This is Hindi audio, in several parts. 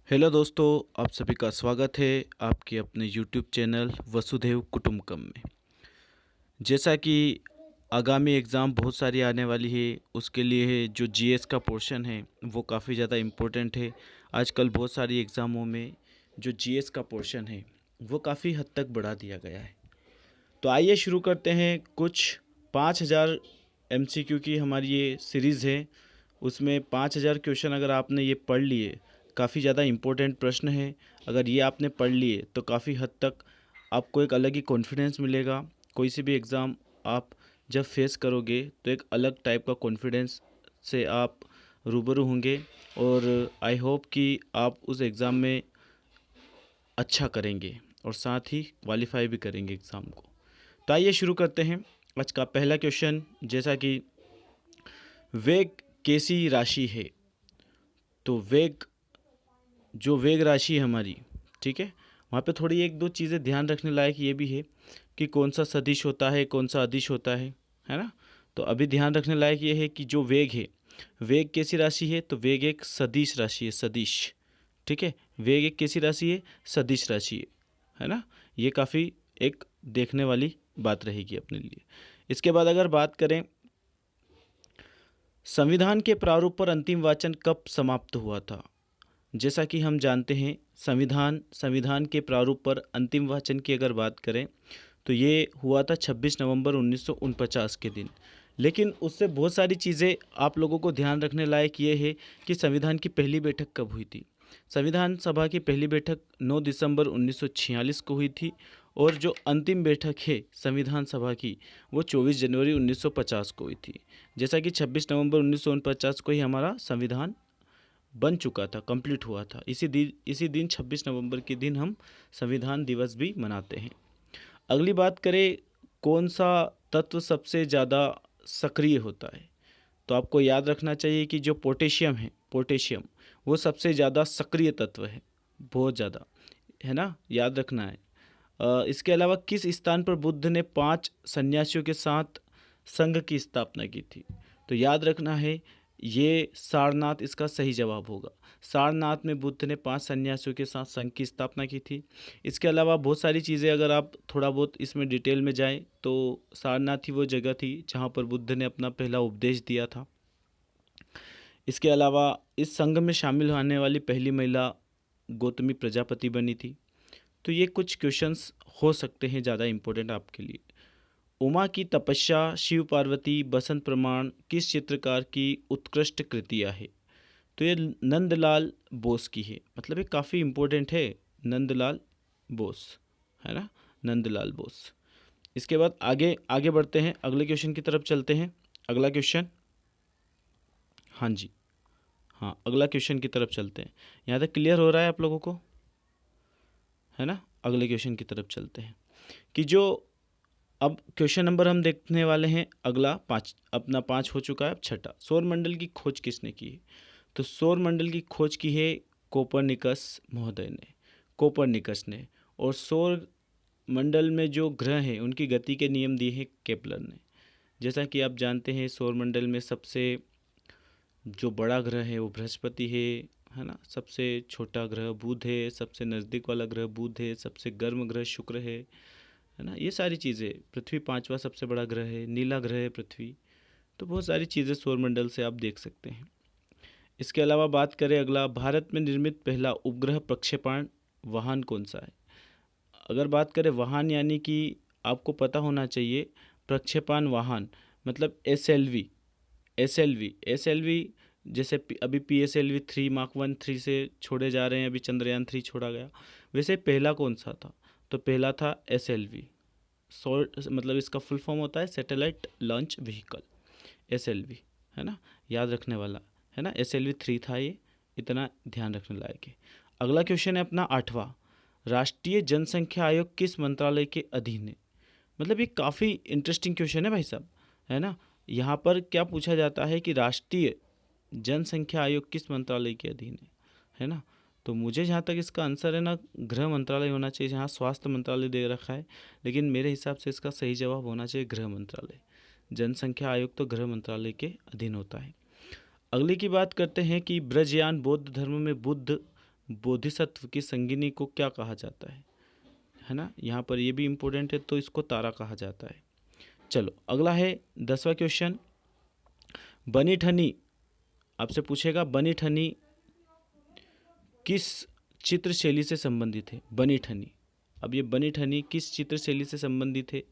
हेलो दोस्तों, आप सभी का स्वागत है आपके अपने यूट्यूब चैनल वसुधैव कुटुंबकम में। जैसा कि आगामी एग्ज़ाम बहुत सारी आने वाली है, उसके लिए जो जीएस का पोर्शन है वो काफ़ी ज़्यादा इम्पोर्टेंट है। आजकल बहुत सारी एग्ज़ामों में जो जीएस का पोर्शन है वो काफ़ी हद तक बढ़ा दिया गया है। तो आइए शुरू करते हैं। कुछ 5000 एमसीक्यू की हमारी ये सीरीज़ है। उसमें 5000 क्वेश्चन अगर आपने ये पढ़ लिए, काफ़ी ज़्यादा इम्पोर्टेंट प्रश्न है। अगर ये आपने पढ़ लिए तो काफ़ी हद तक आपको एक अलग ही कॉन्फिडेंस मिलेगा। कोई सी भी एग्ज़ाम आप जब फेस करोगे तो एक अलग टाइप का कॉन्फिडेंस से आप रूबरू होंगे और आई होप कि आप उस एग्ज़ाम में अच्छा करेंगे और साथ ही क्वालिफाई भी करेंगे एग्ज़ाम को। तो आइए शुरू करते हैं। आज का पहला क्वेश्चन, जैसा कि वेग कैसी राशि है। तो वेग, जो वेग राशि है हमारी, ठीक है, वहाँ पे थोड़ी एक दो चीज़ें ध्यान रखने लायक ये भी है कि कौन सा सदिश होता है, कौन सा अदिश होता है ना। तो अभी ध्यान रखने लायक ये है कि जो वेग है, वेग कैसी राशि है। तो वेग एक सदिश राशि है, सदिश। ठीक है, वेग एक कैसी राशि है, सदिश राशि है ना। ये काफ़ी एक देखने वाली बात रहेगी अपने लिए। इसके बाद अगर बात करें, संविधान के प्रारूप पर अंतिम वाचन कब समाप्त हुआ था। जैसा कि हम जानते हैं, संविधान के प्रारूप पर अंतिम वाचन की अगर बात करें तो ये हुआ था 26 नवंबर 1949 के दिन। लेकिन उससे बहुत सारी चीज़ें आप लोगों को ध्यान रखने लायक ये है कि संविधान की पहली बैठक कब हुई थी। संविधान सभा की पहली बैठक 9 दिसंबर 1946 को हुई थी और जो अंतिम बैठक है संविधान सभा की वो 24 जनवरी 1950 को हुई थी। जैसा कि 26 नवंबर 1949 को ही हमारा संविधान बन चुका था, कंप्लीट हुआ था। इसी दिन 26 नवंबर के दिन हम संविधान दिवस भी मनाते हैं। अगली बात करें, कौन सा तत्व सबसे ज़्यादा सक्रिय होता है। तो आपको याद रखना चाहिए कि जो पोटेशियम है, पोटेशियम वो सबसे ज़्यादा सक्रिय तत्व है, बहुत ज़्यादा, है ना, याद रखना है। इसके अलावा किस स्थान पर बुद्ध ने 5 सन्यासियों के साथ संघ की स्थापना की थी। तो याद रखना है, ये सारनाथ इसका सही जवाब होगा। सारनाथ में बुद्ध ने 5 सन्यासियों के साथ संघ की स्थापना की थी। इसके अलावा बहुत सारी चीज़ें अगर आप थोड़ा बहुत इसमें डिटेल में जाएं तो सारनाथ ही वो जगह थी जहाँ पर बुद्ध ने अपना पहला उपदेश दिया था। इसके अलावा इस संघ में शामिल होने वाली पहली महिला गौतमी प्रजापति बनी थी। तो ये कुछ क्वेश्चंस हो सकते हैं ज़्यादा इम्पोर्टेंट आपके लिए। उमा की तपस्या, शिव पार्वती, बसंत प्रमाण किस चित्रकार की उत्कृष्ट कृतियाँ है। तो ये नंदलाल बोस की है, मतलब ये काफ़ी इम्पोर्टेंट है, नंदलाल बोस, है ना, नंदलाल बोस। इसके बाद आगे आगे बढ़ते हैं, अगले क्वेश्चन की तरफ चलते हैं। अगला क्वेश्चन, हाँ जी, हाँ, अगला क्वेश्चन की तरफ चलते हैं। यहाँ तक क्लियर हो रहा है आप लोगों को, है ना। अगले क्वेश्चन की तरफ चलते हैं कि जो अब क्वेश्चन नंबर हम देखने वाले हैं अगला 5, अपना 5 हो चुका है, अब छठा। सौर मंडल की खोज किसने की है। तो सौर मंडल की खोज की है कोपरनिकस महोदय ने, कोपरनिकस ने। और सौर मंडल में जो ग्रह हैं उनकी गति के नियम दिए हैं केपलर ने। जैसा कि आप जानते हैं, सौर मंडल में सबसे जो बड़ा ग्रह है वो बृहस्पति है ना। सबसे छोटा ग्रह बुध है, सबसे नज़दीक वाला ग्रह बुध है, सबसे गर्म ग्रह शुक्र है ना। ये सारी चीज़ें, पृथ्वी 5वां सबसे बड़ा ग्रह है, नीला ग्रह है पृथ्वी। तो बहुत सारी चीज़ें सौरमंडल से आप देख सकते हैं। इसके अलावा बात करें अगला, भारत में निर्मित पहला उपग्रह प्रक्षेपण वाहन कौन सा है। अगर बात करें वाहन, यानी कि आपको पता होना चाहिए प्रक्षेपण वाहन मतलब एसएलवी। एसएलवी जैसे अभी PSLV 3 मार्क 1 3 से छोड़े जा रहे हैं, अभी चंद्रयान 3 छोड़ा गया। वैसे पहला कौन सा था, तो पहला था SLV। मतलब इसका फुल फॉर्म होता है सैटेलाइट लॉन्च व्हीकल, SLV, है ना, याद रखने वाला, है ना। SLV 3 था ये, इतना ध्यान रखने लायक है। अगला क्वेश्चन है अपना 8वां, राष्ट्रीय जनसंख्या आयोग किस मंत्रालय के अधीन है। मतलब ये काफ़ी इंटरेस्टिंग क्वेश्चन है भाई साहब, है ना। यहाँ पर क्या पूछा जाता है कि राष्ट्रीय जनसंख्या आयोग किस मंत्रालय के अधीन है ना। तो मुझे जहाँ तक इसका आंसर है ना, गृह मंत्रालय होना चाहिए। जहाँ स्वास्थ्य मंत्रालय दे रखा है, लेकिन मेरे हिसाब से इसका सही जवाब होना चाहिए गृह मंत्रालय। जनसंख्या आयोग तो गृह मंत्रालय के अधीन होता है। अगली की बात करते हैं कि ब्रजयान बौद्ध धर्म में बुद्ध बोधिसत्व की संगिनी को क्या कहा जाता है ना, यहाँ पर ये भी इम्पोर्टेंट है, तो इसको तारा कहा जाता है। चलो अगला है 10वां क्वेश्चन। बनी ठनी आपसे पूछेगा, बनी ठनी किस चित्र शैली से संबंधित है? बनी ठनी, अब ये बनी ठनी किस चित्र शैली से संबंधित है?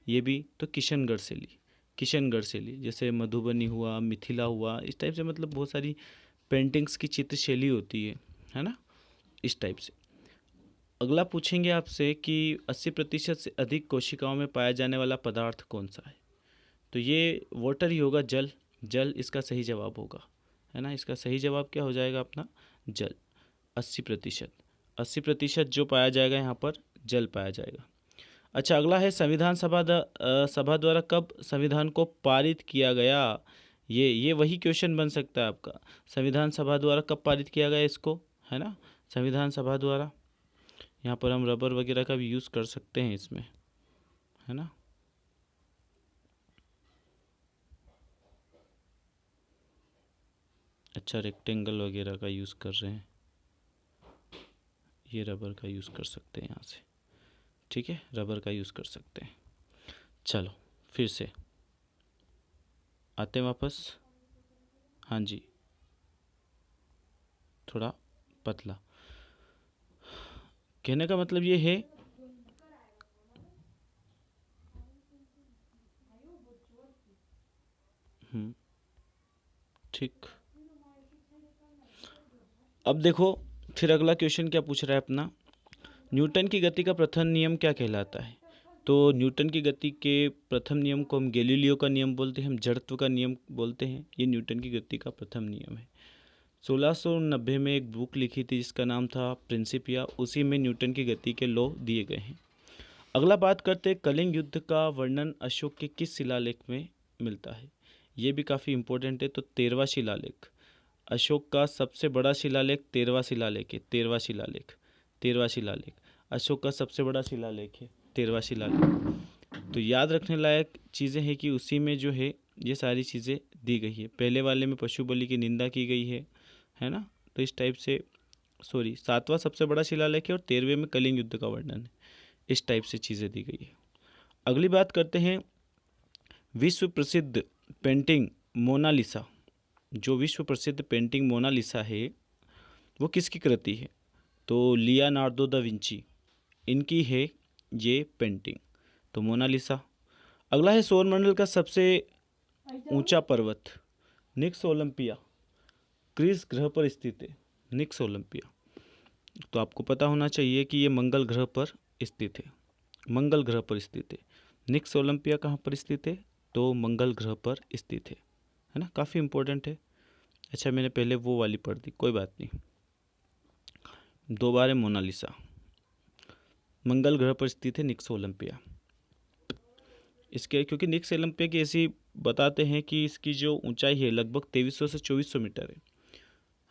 ये भी तो किशनगढ़ शैली, किशनगढ़ शैली, जैसे मधुबनी हुआ, मिथिला हुआ, इस टाइप से मतलब बहुत सारी पेंटिंग्स की चित्र शैली होती है ना, इस टाइप से। अगला पूछेंगे आपसे कि 80% से अधिक कोशिकाओं में पाया जाने वाला पदार्थ कौन सा है? तो ये वाटर ही होगा, जल। जल इसका सही जवाब होगा, है ना। इसका सही जवाब क्या हो जाएगा अपना? जल। 80%, 80% जो पाया जाएगा यहाँ पर जल पाया जाएगा। अच्छा अगला है संविधान सभा द्वारा कब संविधान को पारित किया गया? ये वही क्वेश्चन बन सकता है आपका, संविधान सभा द्वारा कब पारित किया गया इसको, है ना। संविधान सभा द्वारा, यहाँ पर हम रबर वगैरह का भी यूज़ कर सकते हैं इसमें, है ना। अच्छा रेक्टेंगल वगैरह का यूज़ कर रहे हैं, ये रबर का यूज़ कर सकते हैं यहाँ से, ठीक है, रबर का यूज़ कर सकते हैं। चलो फिर से आते हैं वापस। हाँ जी, थोड़ा पतला, कहने का मतलब ये है ठीक। अब देखो फिर अगला क्वेश्चन क्या पूछ रहा है अपना, न्यूटन की गति का प्रथम नियम क्या कहलाता है? तो न्यूटन की गति के प्रथम नियम को हम गैलीलियो का नियम बोलते हैं, हम जड़त्व का नियम बोलते हैं। ये न्यूटन की गति का प्रथम नियम है। 1690 में एक बुक लिखी थी जिसका नाम था प्रिंसिपिया, उसी में न्यूटन की गति के लॉ दिए गए हैं। अगला बात करते हैं, कलिंग युद्ध का वर्णन अशोक के किस शिलालेख में मिलता है? ये भी काफ़ी इंपॉर्टेंट है। तो 13वां शिलालेख, अशोक का सबसे बड़ा शिलालेख 13वां शिलालेख है। 13वां शिलालेख, 13वां शिलालेख अशोक का सबसे बड़ा शिलालेख है, 13वां शिलालेख। तो याद रखने लायक चीज़ें हैं कि उसी में जो है ये सारी चीज़ें दी गई है। पहले वाले में पशु बलि की निंदा की गई है ना। तो इस टाइप से 7वां सबसे बड़ा शिलालेख है और 13वें में कलिंग युद्ध का वर्णन है। इस टाइप से चीज़ें दी गई है। अगली बात करते हैं, विश्व प्रसिद्ध पेंटिंग मोनालिसा, जो विश्व प्रसिद्ध पेंटिंग मोनालिसा है वो किसकी कृति है? तो लियोनार्डो दा विंची, इनकी है ये पेंटिंग, तो मोनालिसा। अगला है, सौरमंडल का सबसे ऊंचा पर्वत निक्स ओलंपिया किस ग्रह पर स्थित है? निक्स ओलंपिया, तो आपको पता होना चाहिए कि ये मंगल ग्रह पर स्थित है, मंगल ग्रह पर स्थित है। निक्स ओलंपिया कहाँ पर स्थित है? तो मंगल ग्रह पर स्थित है ना, काफ़ी इंपॉर्टेंट है। अच्छा मैंने पहले वो वाली पढ़ दी, कोई बात नहीं, दो बार है मोनालिसा, मंगल ग्रह पर स्थित है निक्स ओलंपिया। इसके क्योंकि निक्स ओलंपिया की ऐसी बताते हैं कि इसकी जो ऊंचाई है लगभग 2300 से 2400 मीटर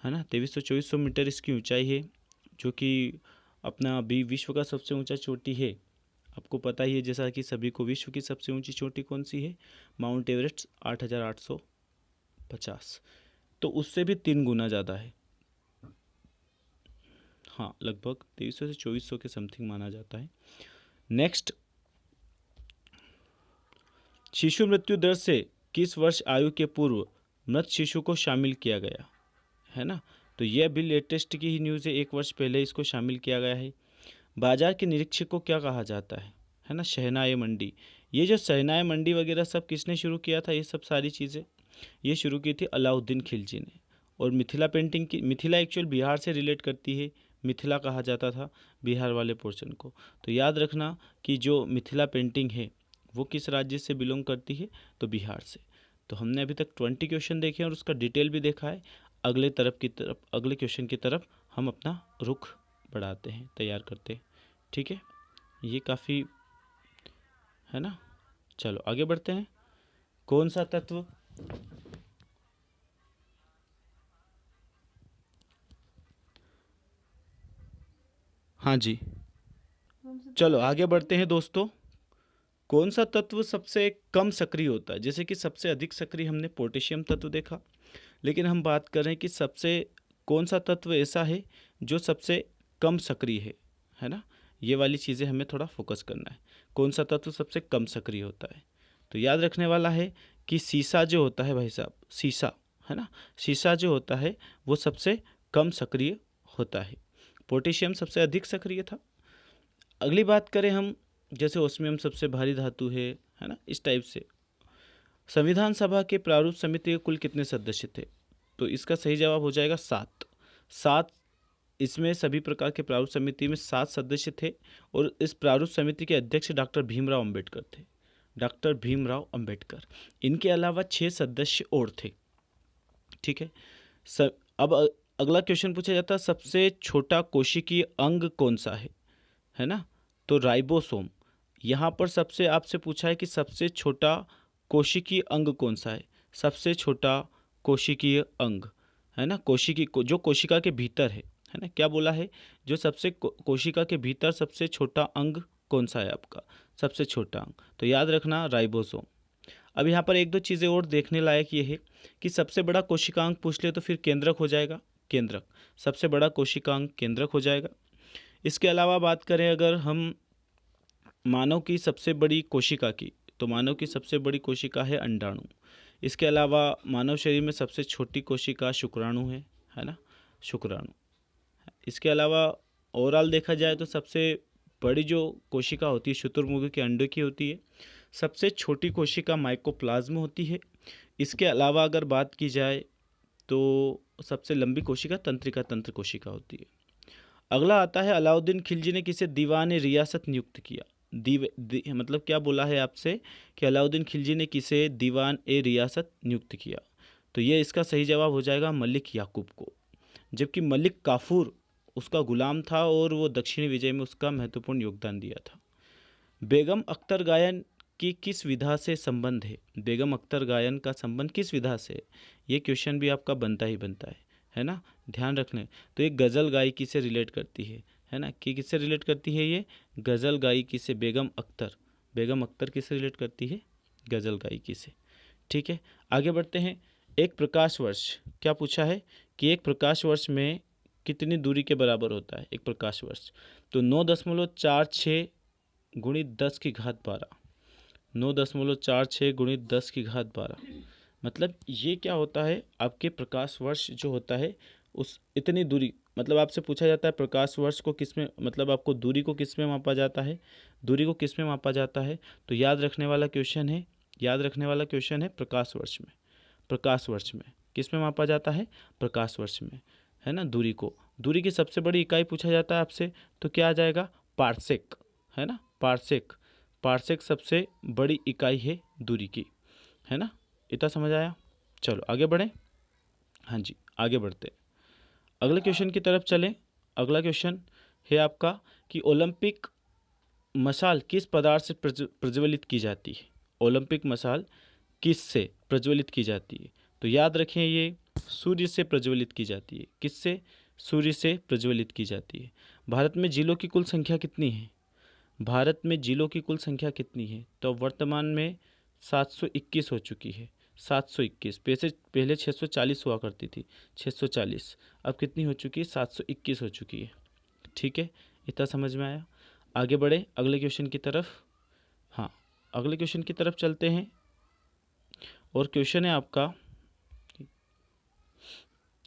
है ना, 2300-2400 मीटर इसकी ऊंचाई है, जो कि अपना अभी विश्व का सबसे ऊंचा चोटी है। आपको पता ही है जैसा कि सभी को, विश्व की सबसे ऊंची चोटी कौन सी है? माउंट एवरेस्ट 8850, तो उससे भी 3 गुना ज़्यादा है। हाँ लगभग 2300 से 2400 के समथिंग माना जाता है। नेक्स्ट, शिशु मृत्यु दर से किस वर्ष आयु के पूर्व मृत शिशु को शामिल किया गया, है ना। तो ये अभी लेटेस्ट की ही न्यूज़ है, 1 वर्ष पहले इसको शामिल किया गया है। बाजार के निरीक्षक को क्या कहा जाता है ना, शहनाई मंडी। ये जो शहनाई मंडी वगैरह सब किसने शुरू किया था? ये सब सारी चीज़ें ये शुरू की थी अलाउद्दीन खिलजी ने। और मिथिला पेंटिंग की, मिथिला एक्चुअल बिहार से रिलेट करती है, मिथिला कहा जाता था बिहार वाले पोर्शन को। तो याद रखना कि जो मिथिला पेंटिंग है वो किस राज्य से बिलोंग करती है? तो बिहार से। तो हमने अभी तक 20 क्वेश्चन देखे और उसका डिटेल भी देखा है। अगले क्वेश्चन की तरफ हम अपना रुख बढ़ाते हैं, तैयार करते हैं, ठीक है। ये काफ़ी है ना। चलो आगे बढ़ते हैं। कौन सा तत्व, हाँ जी चलो आगे बढ़ते हैं दोस्तों। कौन सा तत्व सबसे कम सक्रिय होता है? जैसे कि सबसे अधिक सक्रिय हमने पोटेशियम तत्व देखा, लेकिन हम बात कर रहे हैं कि सबसे कौन सा तत्व ऐसा है जो सबसे कम सक्रिय है ना। ये वाली चीज़ें हमें थोड़ा फोकस करना है, कौन सा तत्व सबसे कम सक्रिय होता है। तो याद रखने वाला है कि सीसा जो होता है भाई साहब, सीसा है ना, सीसा जो होता है वो सबसे कम सक्रिय होता है। पोटेशियम सबसे अधिक सक्रिय था। अगली बात करें हम, जैसे ओस्मियम सबसे भारी धातु है ना, इस टाइप से। संविधान सभा के प्रारूप समिति के कुल कितने सदस्य थे? तो इसका सही जवाब हो जाएगा 7। 7, इसमें सभी प्रकार के प्रारूप समिति में 7 सदस्य थे और इस प्रारूप समिति के अध्यक्ष डॉक्टर भीमराव अंबेडकर थे। डॉक्टर भीमराव अंबेडकर। इनके अलावा 6 सदस्य और थे। ठीक है। अब अगला क्वेश्चन पूछा जाता है, सबसे छोटा कोशिकीय अंग कौन सा है ना। तो राइबोसोम। यहाँ पर सबसे आपसे पूछा है कि सबसे छोटा कोशिकीय अंग कौन सा है। सबसे छोटा कोशिकीय अंग है ना, जो कोशिका के भीतर है ना। क्या बोला है, जो सबसे कोशिका के भीतर सबसे छोटा अंग कौन सा है आपका, सबसे छोटा अंग। तो याद रखना राइबोसोम। अब यहाँ पर एक दो चीज़ें और देखने लायक ये है कि सबसे बड़ा कोशिकांग पूछ ले तो फिर केंद्रक हो जाएगा, केंद्रक। सबसे बड़ा कोशिकांग केंद्रक हो जाएगा। इसके अलावा बात करें अगर हम मानव की सबसे बड़ी कोशिका की, तो मानव की सबसे बड़ी कोशिका है अंडाणु। इसके अलावा मानव शरीर में सबसे छोटी कोशिका शुक्राणु है ना, शुक्राणु। इसके अलावा ओवरऑल देखा जाए तो सबसे बड़ी जो कोशिका होती है शुतुरमुर्ग के अंडे की होती है। सबसे छोटी कोशिका माइकोप्लाज्म होती है। इसके अलावा अगर बात की जाए तो सबसे लंबी कोशिका तंत्रिका तंत्र कोशिका होती है। अगला आता है, अलाउद्दीन खिलजी ने किसे दीवान रियासत नियुक्त किया? मतलब क्या बोला है आपसे कि अलाउद्दीन खिलजी ने किसे दीवान ए रियासत नियुक्त किया? तो ये इसका सही जवाब हो जाएगा मलिक याकूब को। जबकि मलिक काफूर उसका गुलाम था और वो दक्षिणी विजय में उसका महत्वपूर्ण योगदान दिया था। बेगम अख्तर गायन की किस विधा से संबंध है? बेगम अख्तर गायन का संबंध किस विधा से? ये क्वेश्चन भी आपका बनता ही बनता है ना, ध्यान रखने। तो ये गज़ल गायकी से रिलेट करती है ना, कि किससे रिलेट करती है? ये गज़ल गायकी से। बेगम अख्तर किससे रिलेट करती है? गज़ल गायकी से। ठीक है, आगे बढ़ते हैं। एक प्रकाश वर्ष, क्या पूछा है कि एक प्रकाश वर्ष में कितनी दूरी के बराबर होता है एक प्रकाश वर्ष? तो 9.46 गुणित 10 की घात 12। 9.46 गुणित 10 की घात 12। मतलब ये क्या होता है, आपके प्रकाश वर्ष जो होता है उस इतनी दूरी, मतलब आपसे पूछा जाता है प्रकाश वर्ष को किस में, मतलब आपको दूरी को किस में मापा जाता है, दूरी को किस में मापा जाता है? तो याद रखने वाला क्वेश्चन है प्रकाश वर्ष में। प्रकाश वर्ष में किस में मापा जाता है? प्रकाश वर्ष में, है ना। दूरी की सबसे बड़ी इकाई पूछा जाता है आपसे, तो क्या आ जाएगा? पार्सेक, है ना, पार्सेक सबसे बड़ी इकाई है दूरी की, है ना। इतना समझ आया? चलो आगे बढ़ें। हाँ जी, आगे बढ़ते अगले क्वेश्चन की तरफ चलें। अगला क्वेश्चन है आपका कि ओलंपिक मशाल किस पदार्थ से प्रज्वलित की जाती है? ओलंपिक मशाल किस से प्रज्वलित की जाती है? तो याद रखें, ये सूर्य से प्रज्वलित की जाती है। किससे? सूर्य से प्रज्वलित की जाती है। भारत में जिलों की कुल संख्या कितनी है? भारत में जिलों की कुल संख्या कितनी है? तो वर्तमान में 721 हो चुकी है। 721, पहले 640 हुआ करती थी, 640। अब कितनी हो चुकी है? 721 हो चुकी है। ठीक है, इतना समझ में आया? आगे बढ़े अगले क्वेश्चन की तरफ। हाँ, अगले क्वेश्चन की तरफ चलते हैं और क्वेश्चन है आपका,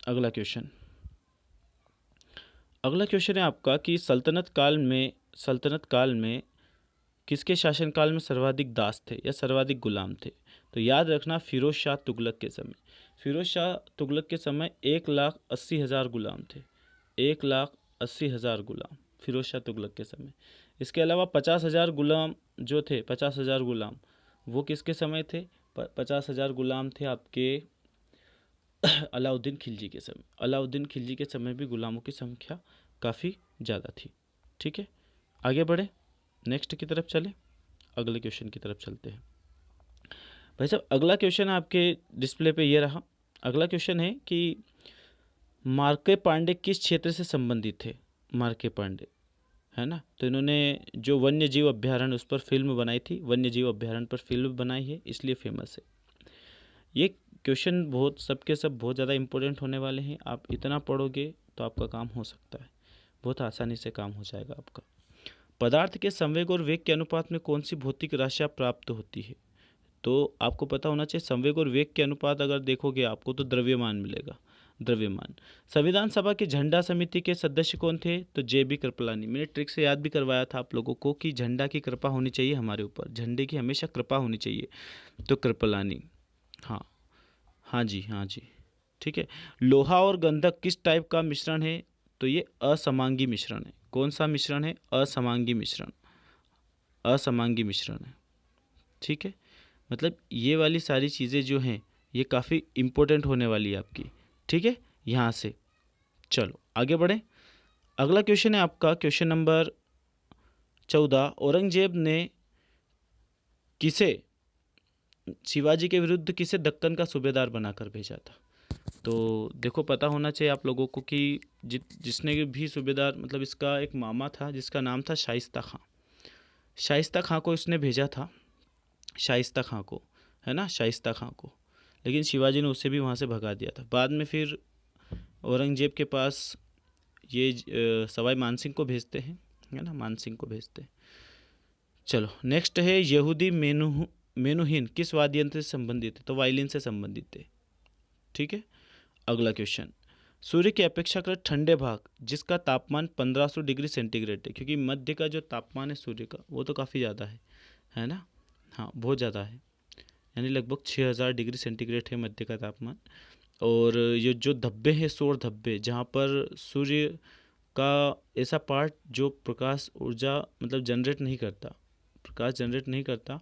अगला क्वेश्चन है आपका कि सल्तनत काल में किसके शासनकाल में सर्वाधिक दास थे या सर्वाधिक गुलाम थे? तो याद रखना, फिरोज शाह तुगलक के समय। फिरोज शाह तुगलक के समय 1,80,000 गुलाम थे। 1,80,000 गुलाम फिरोज शाह तुगलक के समय। इसके अलावा 50,000 गुलाम जो थे, 50,000 गुलाम वो किसके समय थे? 50,000 गुलाम थे आपके अलाउद्दीन खिलजी के समय। अलाउद्दीन खिलजी के समय भी गुलामों की संख्या काफ़ी ज़्यादा थी। ठीक है, आगे बढ़े, नेक्स्ट की तरफ चले, अगले क्वेश्चन की तरफ चलते हैं। भाई साहब, अगला क्वेश्चन आपके डिस्प्ले पे ये रहा। अगला क्वेश्चन है कि मार्के पांडे किस क्षेत्र से संबंधित थे? मार्के पांडे, है ना। तो इन्होंने जो वन्य जीव अभ्यारण्य उस पर फिल्म बनाई थी, वन्य जीव अभ्यारण्य पर फिल्म बनाई है, इसलिए फेमस है। ये क्वेश्चन बहुत सबके सब बहुत ज़्यादा इम्पोर्टेंट होने वाले हैं। आप इतना पढ़ोगे तो आपका काम हो सकता है, बहुत आसानी से काम हो जाएगा आपका। पदार्थ के संवेग और वेग के अनुपात में कौन सी भौतिक राशियाँ प्राप्त होती है? तो आपको पता होना चाहिए संवेग और वेग के अनुपात अगर देखोगे आपको तो द्रव्यमान मिलेगा, द्रव्यमान। संविधान सभा की झंडा समिति के सदस्य कौन थे? तो JB कृपलानी। मैंने ट्रिक से याद भी करवाया था आप लोगों को कि झंडा की कृपा होनी चाहिए हमारे ऊपर, झंडे की हमेशा कृपा होनी चाहिए, तो कृपलानी। हाँ हाँ जी, हाँ जी, ठीक है। लोहा और गंधक किस टाइप का मिश्रण है? तो ये असमांगी मिश्रण है। कौन सा मिश्रण है? असमांगी मिश्रण, असमांगी मिश्रण है, ठीक है। मतलब ये वाली सारी चीज़ें जो हैं ये काफ़ी इम्पोर्टेंट होने वाली है आपकी, ठीक है। यहाँ से चलो आगे बढ़ें। अगला क्वेश्चन है आपका क्वेश्चन नंबर 14। औरंगजेब ने किसे, शिवाजी के विरुद्ध किसे दक्कन का सूबेदार बनाकर भेजा था? तो देखो पता होना चाहिए आप लोगों को कि जिसने भी सूबेदार, मतलब इसका एक मामा था जिसका नाम था शाइस्ता खां। शाइस्ता खां को इसने भेजा था, शाइस्ता खां को, है ना, शाइस्ता खां को। लेकिन शिवाजी ने उसे भी वहाँ से भगा दिया था। बाद में फिर औरंगजेब के पास ये सवाई मानसिंह को भेजते हैं, है ना, मानसिंह को भेजते हैं। चलो नेक्स्ट है यहूदी मेनुहीन किस वाद्य यंत्र से संबंधित है? तो वायलिन से संबंधित है, ठीक है। अगला क्वेश्चन, सूर्य के अपेक्षाकृत ठंडे भाग जिसका तापमान 1500 डिग्री सेंटीग्रेड है, क्योंकि मध्य का जो तापमान है सूर्य का वो तो काफ़ी ज़्यादा है ना, हाँ बहुत ज़्यादा है, यानी लगभग 6000 डिग्री सेंटीग्रेड है मध्य का तापमान। और ये जो धब्बे हैं, सौर धब्बे, जहाँ पर सूर्य का ऐसा पार्ट जो प्रकाश ऊर्जा मतलब जनरेट नहीं करता, प्रकाश जनरेट नहीं करता,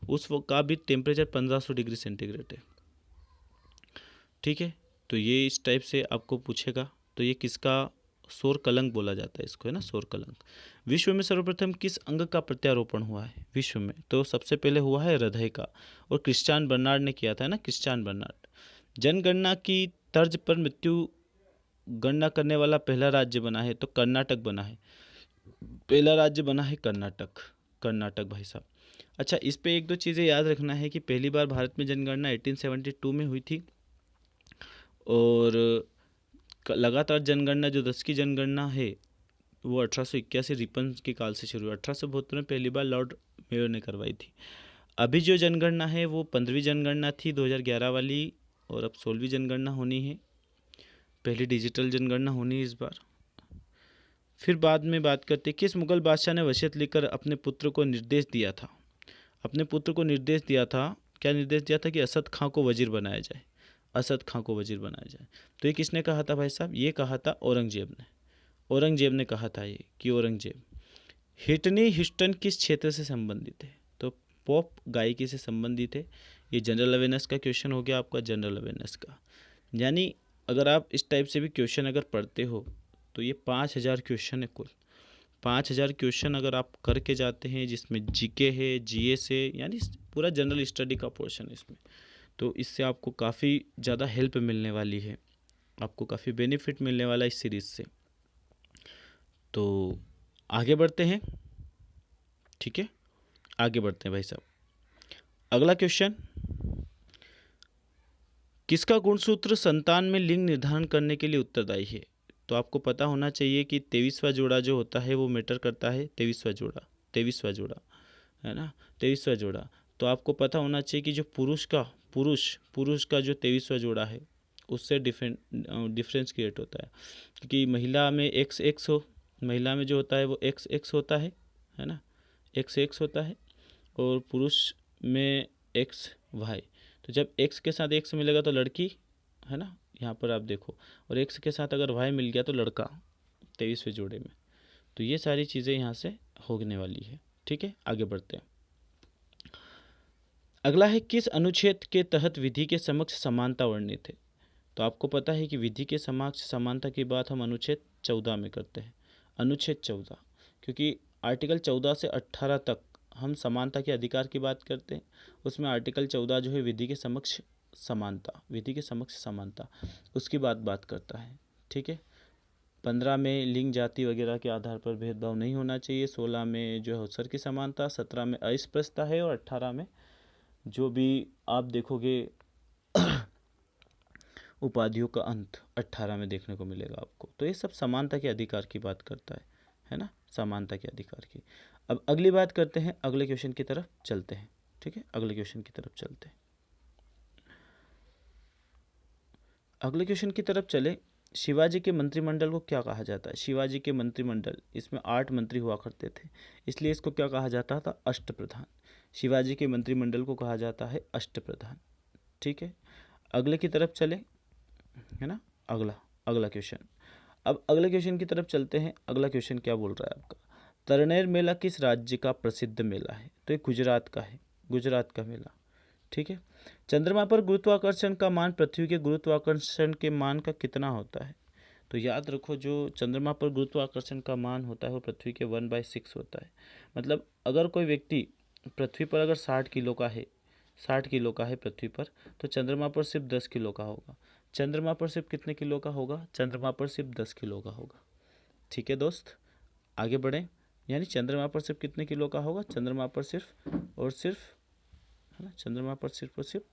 उस वो का भी टेम्परेचर 1500 डिग्री सेंटीग्रेड है, ठीक है। तो ये इस टाइप से आपको पूछेगा। तो ये किसका, सौर कलंक बोला जाता है इसको, है ना, सौर कलंक। विश्व में सर्वप्रथम किस अंग का प्रत्यारोपण हुआ है विश्व में? तो सबसे पहले हुआ है हृदय का, और क्रिश्चियन बर्नार्ड ने किया था, है ना, क्रिश्चियन बर्नार्ड। जनगणना की तर्ज पर मृत्यु गणना करने वाला पहला राज्य बना है? तो कर्नाटक बना है, पहला राज्य बना है कर्नाटक, कर्नाटक भाई साहब। अच्छा, इस पे एक दो चीज़ें याद रखना है कि पहली बार भारत में जनगणना 1872 में हुई थी, और लगातार जनगणना जो 10 की जनगणना है वो 1881 रिपन के काल से शुरू हुई। 1872 में पहली बार लॉर्ड मेयो ने करवाई थी। अभी जो जनगणना है वो 15वीं जनगणना थी 2011 वाली, और अब 16वीं जनगणना होनी है। पहली डिजिटल जनगणना होनी है इस बार। फिर बाद में बात करते किस मुगल बादशाह ने वसीयत लिखकर अपने पुत्र को निर्देश दिया था? अपने पुत्र को निर्देश दिया था, क्या निर्देश दिया था? कि असद खां को वजीर बनाया जाए, असद खां को वजीर बनाया जाए। तो ये किसने कहा था भाई साहब? ये कहा था औरंगजेब ने, औरंगजेब ने कहा था ये, कि औरंगजेब। हिटनी ह्यूस्टन किस क्षेत्र से संबंधित है? तो पॉप गायकी से संबंधित है। ये जनरल अवेयरनेस का क्वेश्चन हो गया आपका, जनरल अवेयरनेस का। यानी अगर आप इस टाइप से भी क्वेश्चन अगर पढ़ते हो तो ये 5000 क्वेश्चन है कुल। 5000 क्वेश्चन अगर आप करके जाते हैं, जिसमें जीके है, जीएस है, यानी पूरा जनरल स्टडी का पोर्शन है इसमें, तो इससे आपको काफ़ी ज़्यादा हेल्प मिलने वाली है, आपको काफ़ी बेनिफिट मिलने वाला है इस सीरीज़ से। तो आगे बढ़ते हैं, ठीक है, आगे बढ़ते हैं भाई साहब। अगला क्वेश्चन, किसका गुणसूत्र संतान में लिंग निर्धारण करने के लिए उत्तरदायी है? तो आपको पता होना चाहिए कि 23वां जोड़ा जो होता है वो मैटर करता है, 23वां जोड़ा, 23वां जोड़ा, है ना, 23वां जोड़ा। तो आपको पता होना चाहिए कि जो पुरुष का जो 23वां जोड़ा है उससे डिफरेंस क्रिएट होता है, क्योंकि महिला में एक्स एक्स हो, महिला में जो होता है वो एक्स एक्स होता है ना, एक्स एक्स होता है, और पुरुष में एक्स वाई। तो जब एक्स के साथ एक्स मिलेगा तो लड़की, है ना, यहाँ पर आप देखो, और एक्स के साथ अगर वाई मिल गया तो लड़का 23वें जोड़े में। तो ये सारी चीज़ें यहाँ से होने वाली है, ठीक है। आगे बढ़ते हैं। अगला है किस अनुच्छेद के तहत विधि के समक्ष समानता वर्णित है? तो आपको पता है कि विधि के समक्ष समानता की बात हम अनुच्छेद 14 में करते हैं, अनुच्छेद 14, क्योंकि आर्टिकल 14 से 18 तक हम समानता के अधिकार की बात करते हैं। उसमें आर्टिकल 14 जो है विधि के समक्ष समानता, विधि के समक्ष समानता उसकी बात करता है, ठीक है। 15 में लिंग जाति वगैरह के आधार पर भेदभाव नहीं होना चाहिए, 16 में जो है अवसर की समानता, 17 में अस्पृश्यता है, और 18 में जो भी आप देखोगे उपाधियों का अंत 18 में देखने को मिलेगा आपको। तो ये सब समानता के अधिकार की बात करता है ना, समानता के अधिकार की। अब अगली बात करते हैं, अगले क्वेश्चन की तरफ चलते हैं। ठीक है, अगले क्वेश्चन की तरफ चलते हैं। अगले क्वेश्चन की तरफ चले। शिवाजी के मंत्रिमंडल को क्या कहा जाता है? शिवाजी के मंत्रिमंडल, इसमें 8 मंत्री हुआ करते थे, इसलिए इसको क्या कहा जाता था? अष्टप्रधान। शिवाजी के मंत्रिमंडल को कहा जाता है अष्टप्रधान। ठीक है, अगले की तरफ चले, है ना, अगला अगला क्वेश्चन। अब अगले क्वेश्चन की तरफ चलते हैं। अगला क्वेश्चन क्या बोल रहा है आपका? तरनेर मेला किस राज्य का प्रसिद्ध मेला है? तो ये गुजरात का है, गुजरात का मेला। ठीक है, चंद्रमा पर गुरुत्वाकर्षण का मान पृथ्वी के गुरुत्वाकर्षण के मान का कितना होता है? तो याद रखो, जो चंद्रमा पर गुरुत्वाकर्षण का मान होता है वो पृथ्वी के 1/6 होता है। मतलब अगर कोई व्यक्ति पृथ्वी पर अगर 60 किलो का है, 60 किलो का है पृथ्वी पर, तो चंद्रमा पर सिर्फ 10 किलो का होगा। चंद्रमा पर सिर्फ कितने किलो का होगा? चंद्रमा पर सिर्फ 10 किलो का होगा। ठीक है दोस्त, आगे बढ़ें। यानी चंद्रमा पर सिर्फ कितने किलो का होगा? चंद्रमा पर सिर्फ और सिर्फ, है ना, चंद्रमा पर सिर्फ और सिर्फ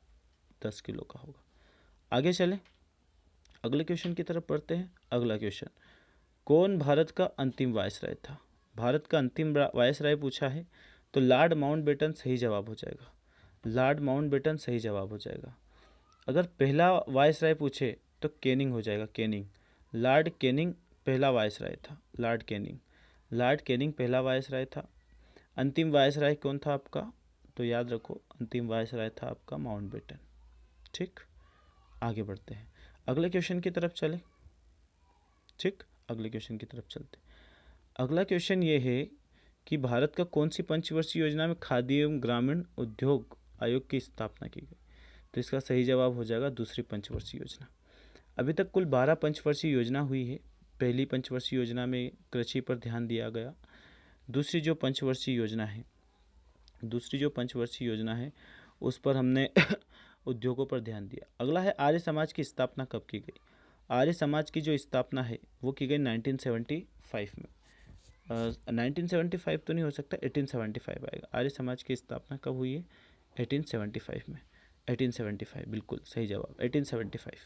10 किलो का होगा। आगे चलें, अगले क्वेश्चन की तरफ पढ़ते हैं। अगला क्वेश्चन, कौन भारत का अंतिम वायसराय था? भारत का अंतिम वायसराय पूछा है तो लॉर्ड माउंटबेटन सही जवाब हो जाएगा। लॉर्ड माउंटबेटन सही जवाब हो जाएगा। अगर पहला वायसराय पूछे तो कैनिंग हो जाएगा, कैनिंग। लॉर्ड कैनिंग पहला वायसराय था, लॉर्ड कैनिंग। लॉर्ड कैनिंग पहला वायसराय था। अंतिम वायसराय कौन था आपका? तो याद रखो, अंतिम वायसराय था आपका माउंटबेटन। ठीक, आगे बढ़ते हैं, अगले क्वेश्चन की तरफ चले। ठीक, अगले क्वेश्चन की तरफ चलते। अगला क्वेश्चन ये है कि भारत का कौन सी पंचवर्षीय योजना में खादी एवं ग्रामीण उद्योग आयोग की स्थापना की गई? तो इसका सही जवाब हो जाएगा दूसरी पंचवर्षीय योजना। अभी तक कुल 12 पंचवर्षीय योजना हुई है। पहली पंचवर्षीय योजना में कृषि पर ध्यान दिया गया। दूसरी जो पंचवर्षीय योजना है उस पर हमने उद्योगों पर ध्यान दिया। अगला है आर्य समाज की स्थापना कब की गई? आर्य समाज की जो स्थापना है वो की गई 1975 में। 1975 तो नहीं हो सकता, 1875 आएगा। आर्य समाज की स्थापना कब हुई है? 1875 में। 1875 बिल्कुल सही जवाब, 1875,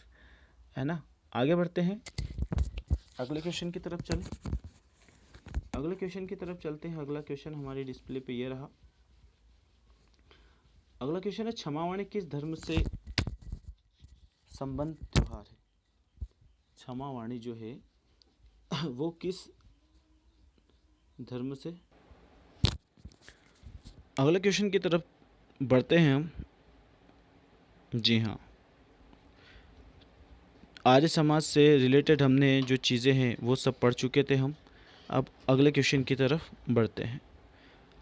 है ना। आगे बढ़ते हैं, अगले क्वेश्चन की तरफ चलें। अगले क्वेश्चन की तरफ चलते हैं। अगला क्वेश्चन हमारी डिस्प्ले पे ये रहा। अगला क्वेश्चन है, क्षमावाणी किस धर्म से संबंध त्योहार है? क्षमावाणी जो है वो किस धर्म से? अगले क्वेश्चन की तरफ बढ़ते हैं हम। जी हाँ, आर्य समाज से रिलेटेड हमने जो चीज़ें हैं वो सब पढ़ चुके थे हम। अब अगले क्वेश्चन की तरफ बढ़ते हैं।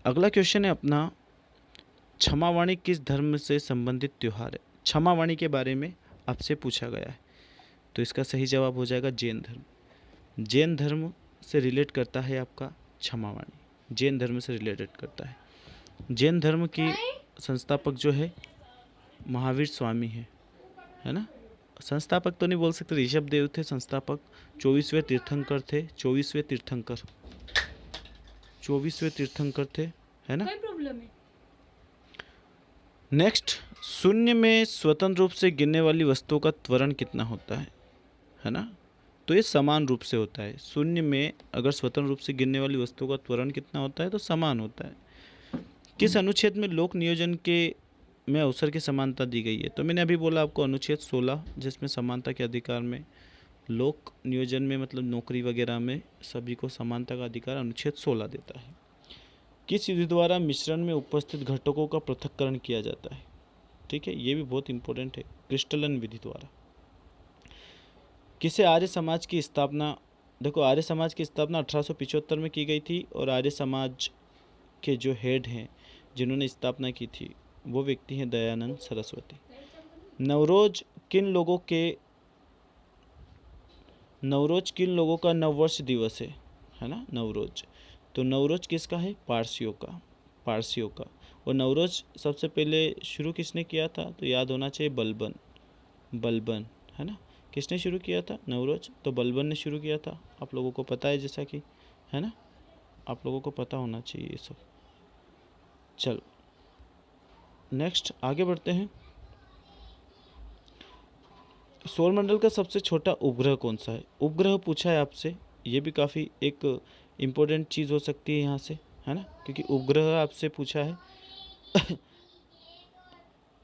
अगला क्वेश्चन है अपना, क्षमावाणी किस धर्म से संबंधित त्यौहार है? क्षमावाणी के बारे में आपसे पूछा गया है, तो इसका सही जवाब हो जाएगा जैन धर्म। जैन धर्म से रिलेट करता है आपका क्षमावाणी, जैन धर्म से रिलेटेड करता है। जैन धर्म की संस्थापक जो है महावीर स्वामी है ना। संस्थापक तो नहीं बोल सकते, ऋषभ देव थे संस्थापक। 24वें तीर्थंकर थे, 24वें तीर्थंकर, 24वें तीर्थंकर थे, है ना। कोई प्रॉब्लम है? नेक्स्ट, शून्य में स्वतंत्र रूप से गिरने वाली वस्तुओं का त्वरण कितना होता है ना। तो ये समान रूप से होता है। शून्य में अगर स्वतंत्र रूप से गिरने वाली वस्तुओं का त्वरण कितना होता है? तो समान होता है। किस अनुच्छेद में लोक नियोजन के में अवसर की समानता दी गई है? तो मैंने अभी बोला आपको अनुच्छेद 16, जिसमें समानता के अधिकार में लोक नियोजन में मतलब नौकरी वगैरह में सभी को समानता का अधिकार अनुच्छेद 16 देता है। किस विधि द्वारा मिश्रण में उपस्थित घटकों का पृथक्करण किया जाता है? ठीक है, ये भी बहुत इंपॉर्टेंट है, क्रिस्टलन विधि द्वारा। किसे आर्य समाज की स्थापना, देखो आर्य समाज की स्थापना 1875 में की गई थी, और आर्य समाज के जो हेड हैं जिन्होंने स्थापना की थी वो व्यक्ति हैं दयानंद सरस्वती। नवरोज किन लोगों का नववर्ष दिवस है ना, नवरोज। तो नवरोज किसका है? पारसियों का। और नवरोज सबसे पहले शुरू किसने किया था? तो याद होना चाहिए बलबन, है ना। किसने शुरू किया था नवरोज? तो बलबन ने शुरू किया था। आप लोगों को पता है, जैसा कि, है ना, आप लोगों को पता होना चाहिए ये सब। चलो नेक्स्ट आगे बढ़ते हैं। सौरमंडल का सबसे छोटा उपग्रह कौन सा है? उपग्रह पूछा है आपसे, ये भी काफ़ी एक इम्पोर्टेंट चीज़ हो सकती है यहाँ से, है ना, क्योंकि उपग्रह आपसे पूछा है।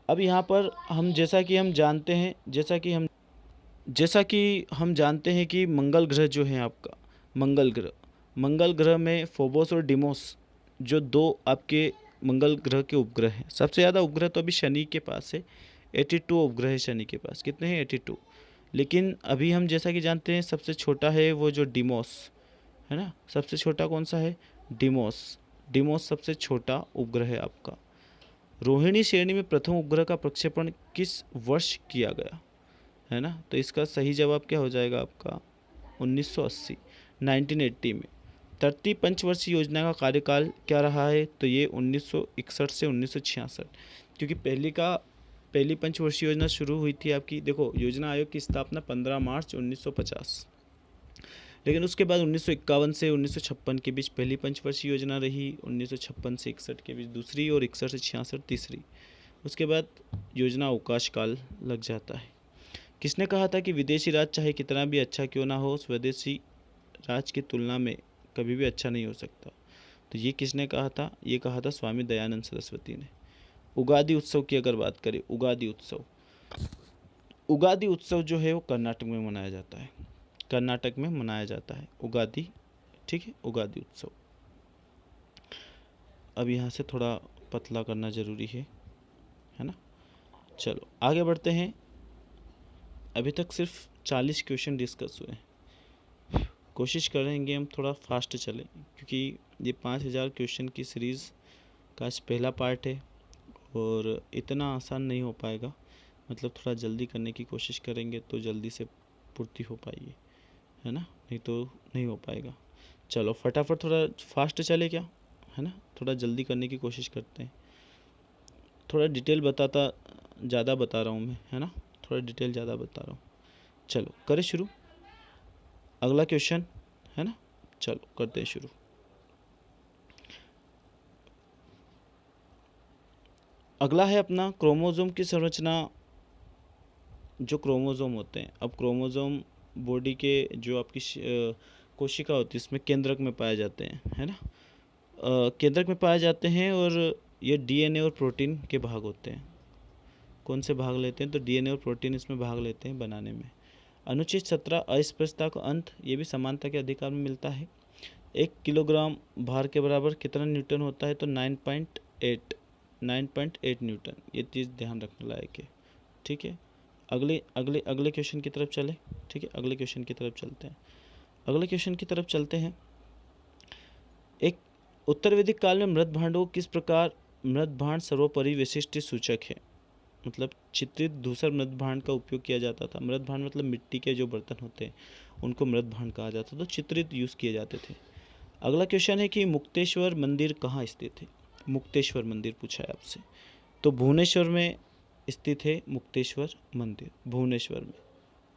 अब यहाँ पर हम जैसा कि हम जानते हैं कि मंगल ग्रह जो है आपका, मंगल ग्रह में फोबोस और डिमोस जो दो आपके मंगल ग्रह के उपग्रह हैं। सबसे ज़्यादा उपग्रह तो अभी शनि के पास है, 82 उपग्रह है शनि के पास। कितने हैं? 82। लेकिन अभी हम जैसा कि जानते हैं सबसे छोटा है वो जो डिमोस है ना, सबसे छोटा कौन सा है? डिमोस। डिमोस सबसे छोटा उपग्रह है आपका। रोहिणी श्रेणी में प्रथम उपग्रह का प्रक्षेपण किस वर्ष किया गया, है ना? तो इसका सही जवाब क्या हो जाएगा आपका? 1980, 1980 में। धरती पंचवर्षीय योजना का कार्यकाल क्या रहा है? तो ये 1961 से 1966, क्योंकि पहली पंचवर्षीय योजना शुरू हुई थी आपकी। देखो, योजना आयोग की स्थापना 15 मार्च 1950, लेकिन उसके बाद 1951 से 1956 के बीच पहली पंचवर्षीय योजना रही, 1956 से 61 के बीच दूसरी, और 61 से 66 तीसरी। उसके बाद योजना अवकाश काल लग जाता है। किसने कहा था कि विदेशी राज चाहे कितना भी अच्छा क्यों ना हो, स्वदेशी राज की तुलना में कभी भी अच्छा नहीं हो सकता? तो ये किसने कहा था? ये कहा था स्वामी दयानंद सरस्वती ने। उगादि उत्सव की अगर बात करें, उगादि उत्सव जो है वो कर्नाटक में मनाया जाता है। कर्नाटक में मनाया जाता है उगादि, ठीक है, उगादि उत्सव। अब यहाँ से थोड़ा पतला करना ज़रूरी है ना। चलो आगे बढ़ते हैं। अभी तक सिर्फ 40 क्वेश्चन डिस्कस हुए हैं। कोशिश करेंगे हम थोड़ा फास्ट चलें, क्योंकि ये 5000 क्वेश्चन की सीरीज़ का आज पहला पार्ट है और इतना आसान नहीं हो पाएगा। मतलब थोड़ा जल्दी करने की कोशिश करेंगे तो जल्दी से पूर्ति हो पाएगी, है ना, नहीं तो नहीं हो पाएगा। चलो फटाफट थोड़ा फास्ट चले क्या, है ना, थोड़ा जल्दी करने की कोशिश करते हैं। थोड़ा डिटेल ज़्यादा बता रहा हूँ मैं, है ना, थोड़ा डिटेल ज़्यादा बता रहा हूँ। चलो करें शुरू। अगला क्वेश्चन, है ना, चलो करते हैं शुरू। अगला है अपना क्रोमोसोम की संरचना। जो क्रोमोसोम होते हैं, अब क्रोमोसोम बॉडी के जो आपकी कोशिका होती है इसमें केंद्रक में पाए जाते हैं, है ना, केंद्रक में पाए जाते हैं, और ये डीएनए और प्रोटीन के भाग होते हैं। कौन से भाग लेते हैं? तो डीएनए और प्रोटीन इसमें भाग लेते हैं बनाने में। अनुच्छेद 17 अस्पृश्यता का अंत, ये भी समानता के अधिकार में मिलता है। 1 किलोग्राम भार के बराबर कितना न्यूटन होता है? तो 9.8 न्यूटन। ये चीज़ ध्यान रखने लायक है, ठीक है। अगले क्वेश्चन की तरफ चले, ठीक है, अगले क्वेश्चन की तरफ चलते हैं। एक उत्तर वैदिक काल में मृत भांडों किस प्रकार मृत भांड सर्वोपरि विशिष्ट सूचक है? मतलब चित्रित धूसर मृत भांड का उपयोग किया जाता था। मृत भांड मतलब मिट्टी के जो बर्तन होते हैं उनको मृत भांड कहा जाता था, तो चित्रित यूज़ किए जाते थे। अगला क्वेश्चन है कि मुक्तेश्वर मंदिर कहाँ स्थित है? मुक्तेश्वर मंदिर पूछा है आपसे, तो भुवनेश्वर में स्थित है मुक्तेश्वर मंदिर। भुवनेश्वर में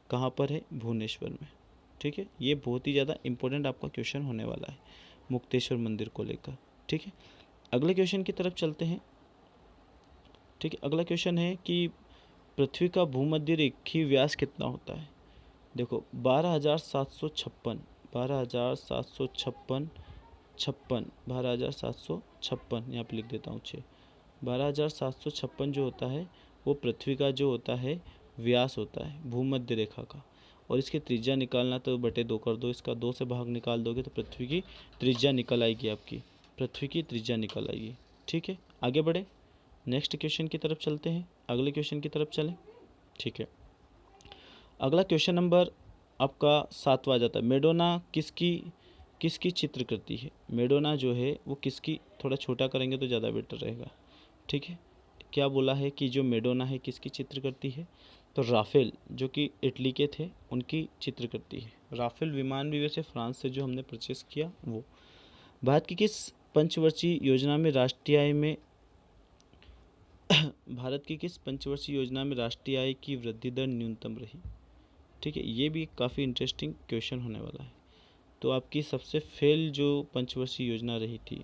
कहाँ पर है? भुवनेश्वर में, ठीक है। ये बहुत ही ज़्यादा इंपॉर्टेंट आपका क्वेश्चन होने वाला है मुक्तेश्वर मंदिर को लेकर, ठीक है। अगले क्वेश्चन की तरफ चलते हैं, ठीक है। अगला क्वेश्चन है कि पृथ्वी का भूमध्य रेखीय व्यास कितना होता है? देखो 12,756, 12,756, 12,756, यहाँ पे लिख देता हूँ 6। 12,756 जो होता है वो पृथ्वी का जो होता है व्यास होता है भूमध्य रेखा का। और इसकी त्रिज्या निकालना तो बटे 2 कर दो, इसका 2 से भाग निकाल दोगे तो पृथ्वी की त्रिज्या निकल आएगी आपकी, पृथ्वी की त्रिज्या निकल आएगी, ठीक है। आगे बढ़े, नेक्स्ट क्वेश्चन की तरफ चलते हैं, अगले क्वेश्चन की तरफ चलें, ठीक है। अगला क्वेश्चन नंबर आपका 7वां जाता है। मेडोना किसकी चित्र करती है? मेडोना जो है वो किसकी, थोड़ा छोटा करेंगे तो ज़्यादा बेटर रहेगा, ठीक है। क्या बोला है कि जो मेडोना है किसकी चित्र करती है? तो राफेल जो कि इटली के थे उनकी चित्र करती है। राफेल विमान भी वैसे फ्रांस से जो हमने परचेस किया वो। भारत की किस पंचवर्षीय योजना में राष्ट्रीय आय की वृद्धि दर न्यूनतम रही? ठीक है, ये भी काफ़ी इंटरेस्टिंग क्वेश्चन होने वाला है। तो आपकी सबसे फेल जो पंचवर्षीय योजना रही थी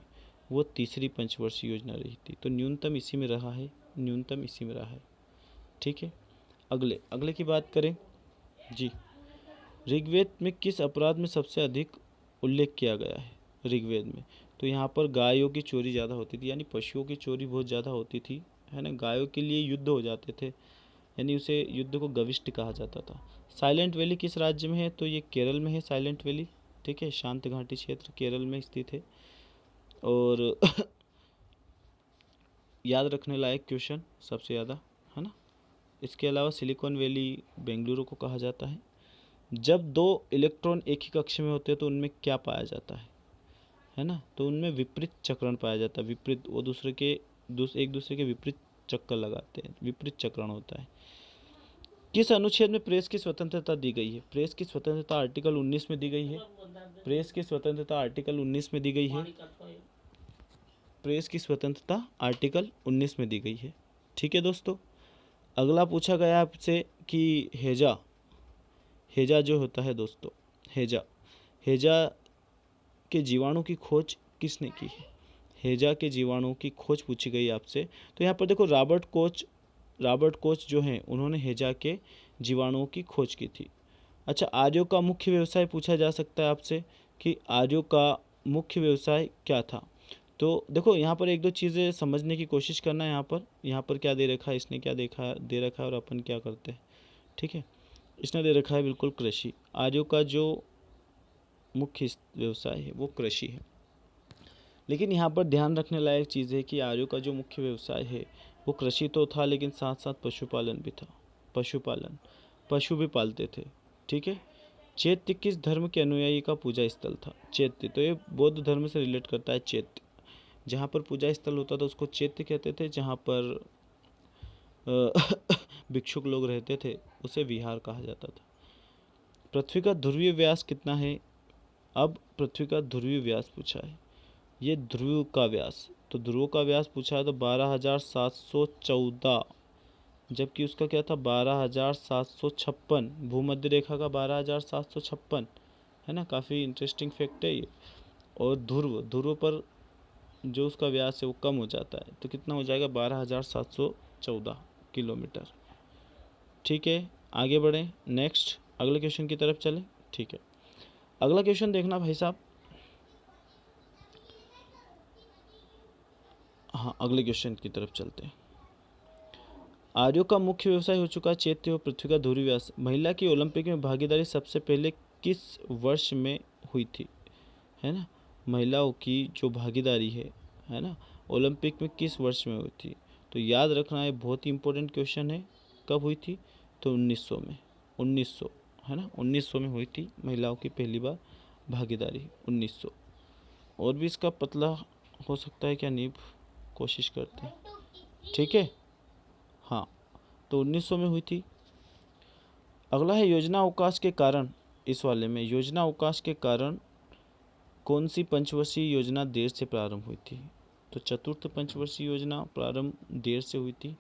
वो तीसरी पंचवर्षीय योजना रही थी, तो न्यूनतम इसी में रहा है, ठीक है। अगले की बात करें जी, ऋग्वेद में किस अपराध में सबसे अधिक उल्लेख किया गया है ऋग्वेद में? तो यहाँ पर गायों की चोरी ज़्यादा होती थी, यानी पशुओं की चोरी बहुत ज़्यादा होती थी, है ना। गायों के लिए युद्ध हो जाते थे, यानी उसे युद्ध को गविष्ट कहा जाता था। साइलेंट वैली किस राज्य में है? तो ये केरल में है साइलेंट वैली, ठीक है। शांत घाटी क्षेत्र केरल में स्थित है। और याद रखने लायक क्वेश्चन सबसे ज़्यादा, है ना। इसके अलावा सिलिकॉन वैली बेंगलुरु को कहा जाता है। जब दो इलेक्ट्रॉन एक ही कक्ष में होते हैं तो उनमें क्या पाया जाता है ना। तो उनमें विपरीत चक्रण पाया जाता है। विपरीत, वो एक दूसरे के विपरीत चक्कर लगाते हैं, विपरीत चक्रण होता है। किस अनुच्छेद में प्रेस की स्वतंत्रता दी गई है? प्रेस की स्वतंत्रता आर्टिकल 19 में दी गई है। प्रेस की स्वतंत्रता आर्टिकल 19 में दी गई है। प्रेस की स्वतंत्रता आर्टिकल 19 में दी गई है, ठीक है दोस्तों। अगला पूछा गया आपसे कि हैजा जो होता है दोस्तों, हैजा के जीवाणु की खोज किसने की है? हैजा के जीवाणु की खोज पूछी गई आपसे। तो यहाँ पर देखो, रॉबर्ट कोच जो हैं उन्होंने हैजा के जीवाणुओं की खोज की थी। अच्छा, आर्यों का मुख्य व्यवसाय पूछा जा सकता है आपसे कि आर्यों का मुख्य व्यवसाय क्या था। तो देखो, यहाँ पर एक दो चीज़ें समझने की कोशिश करना है। यहाँ पर क्या दे रखा है, इसने क्या दे रखा है और अपन क्या करते हैं, ठीक है। इसने दे रखा है बिल्कुल कृषि। आर्यों का जो मुख्य व्यवसाय है वो कृषि है। लेकिन यहाँ पर ध्यान रखने लायक चीज़ है कि आर्यों का जो मुख्य व्यवसाय है वो कृषि तो था, लेकिन साथ साथ पशुपालन भी था। पशु भी पालते थे, ठीक है। चैत्य किस धर्म के अनुयायी का पूजा स्थल था? चैत्य तो ये बौद्ध धर्म से रिलेट करता है। चैत्य, जहाँ पर पूजा स्थल होता था उसको चैत्य कहते थे। जहाँ पर भिक्षुक लोग रहते थे उसे विहार कहा जाता था। पृथ्वी का ध्रुवीय व्यास कितना है? अब पृथ्वी का ध्रुवीय व्यास पूछा है, ये ध्रुव का व्यास। तो ध्रुव का व्यास पूछा है तो 12,714, जबकि उसका क्या था 12,756। भूमध्य रेखा का 12,756, है ना। काफ़ी इंटरेस्टिंग फैक्ट है ये। और ध्रुव पर जो उसका व्यास है वो कम हो जाता है, तो कितना हो जाएगा 12,714 किलोमीटर, ठीक है। आगे बढ़ें, नेक्स्ट अगले क्वेश्चन की तरफ चलें, ठीक है। अगला क्वेश्चन देखना भाई साहब। हाँ, अगले क्वेश्चन की तरफ चलते हैं। आर्यों का मुख्य व्यवसाय हो चुका चैत्य और पृथ्वी का ध्रुवीय व्यास। महिला की ओलंपिक में भागीदारी सबसे पहले किस वर्ष में हुई थी, है ना। महिलाओं की जो भागीदारी है ना, ओलंपिक में किस वर्ष में हुई थी? तो याद रखना है, बहुत ही इंपॉर्टेंट क्वेश्चन है। कब हुई थी? तो 1900 में। 1900, है ना, 1900 में हुई थी महिलाओं की पहली बार भागीदारी, 1900। और भी इसका पतला हो सकता है क्या नीब, कोशिश करते हैं, ठीक है। हाँ, तो 1900 में हुई थी। अगला है योजना अवकाश के कारण। इस वाले में योजना अवकाश के कारण कौन सी पंचवर्षीय योजना देर से प्रारंभ हुई थी? तो चतुर्थ पंचवर्षीय योजना प्रारंभ देर से हुई थी,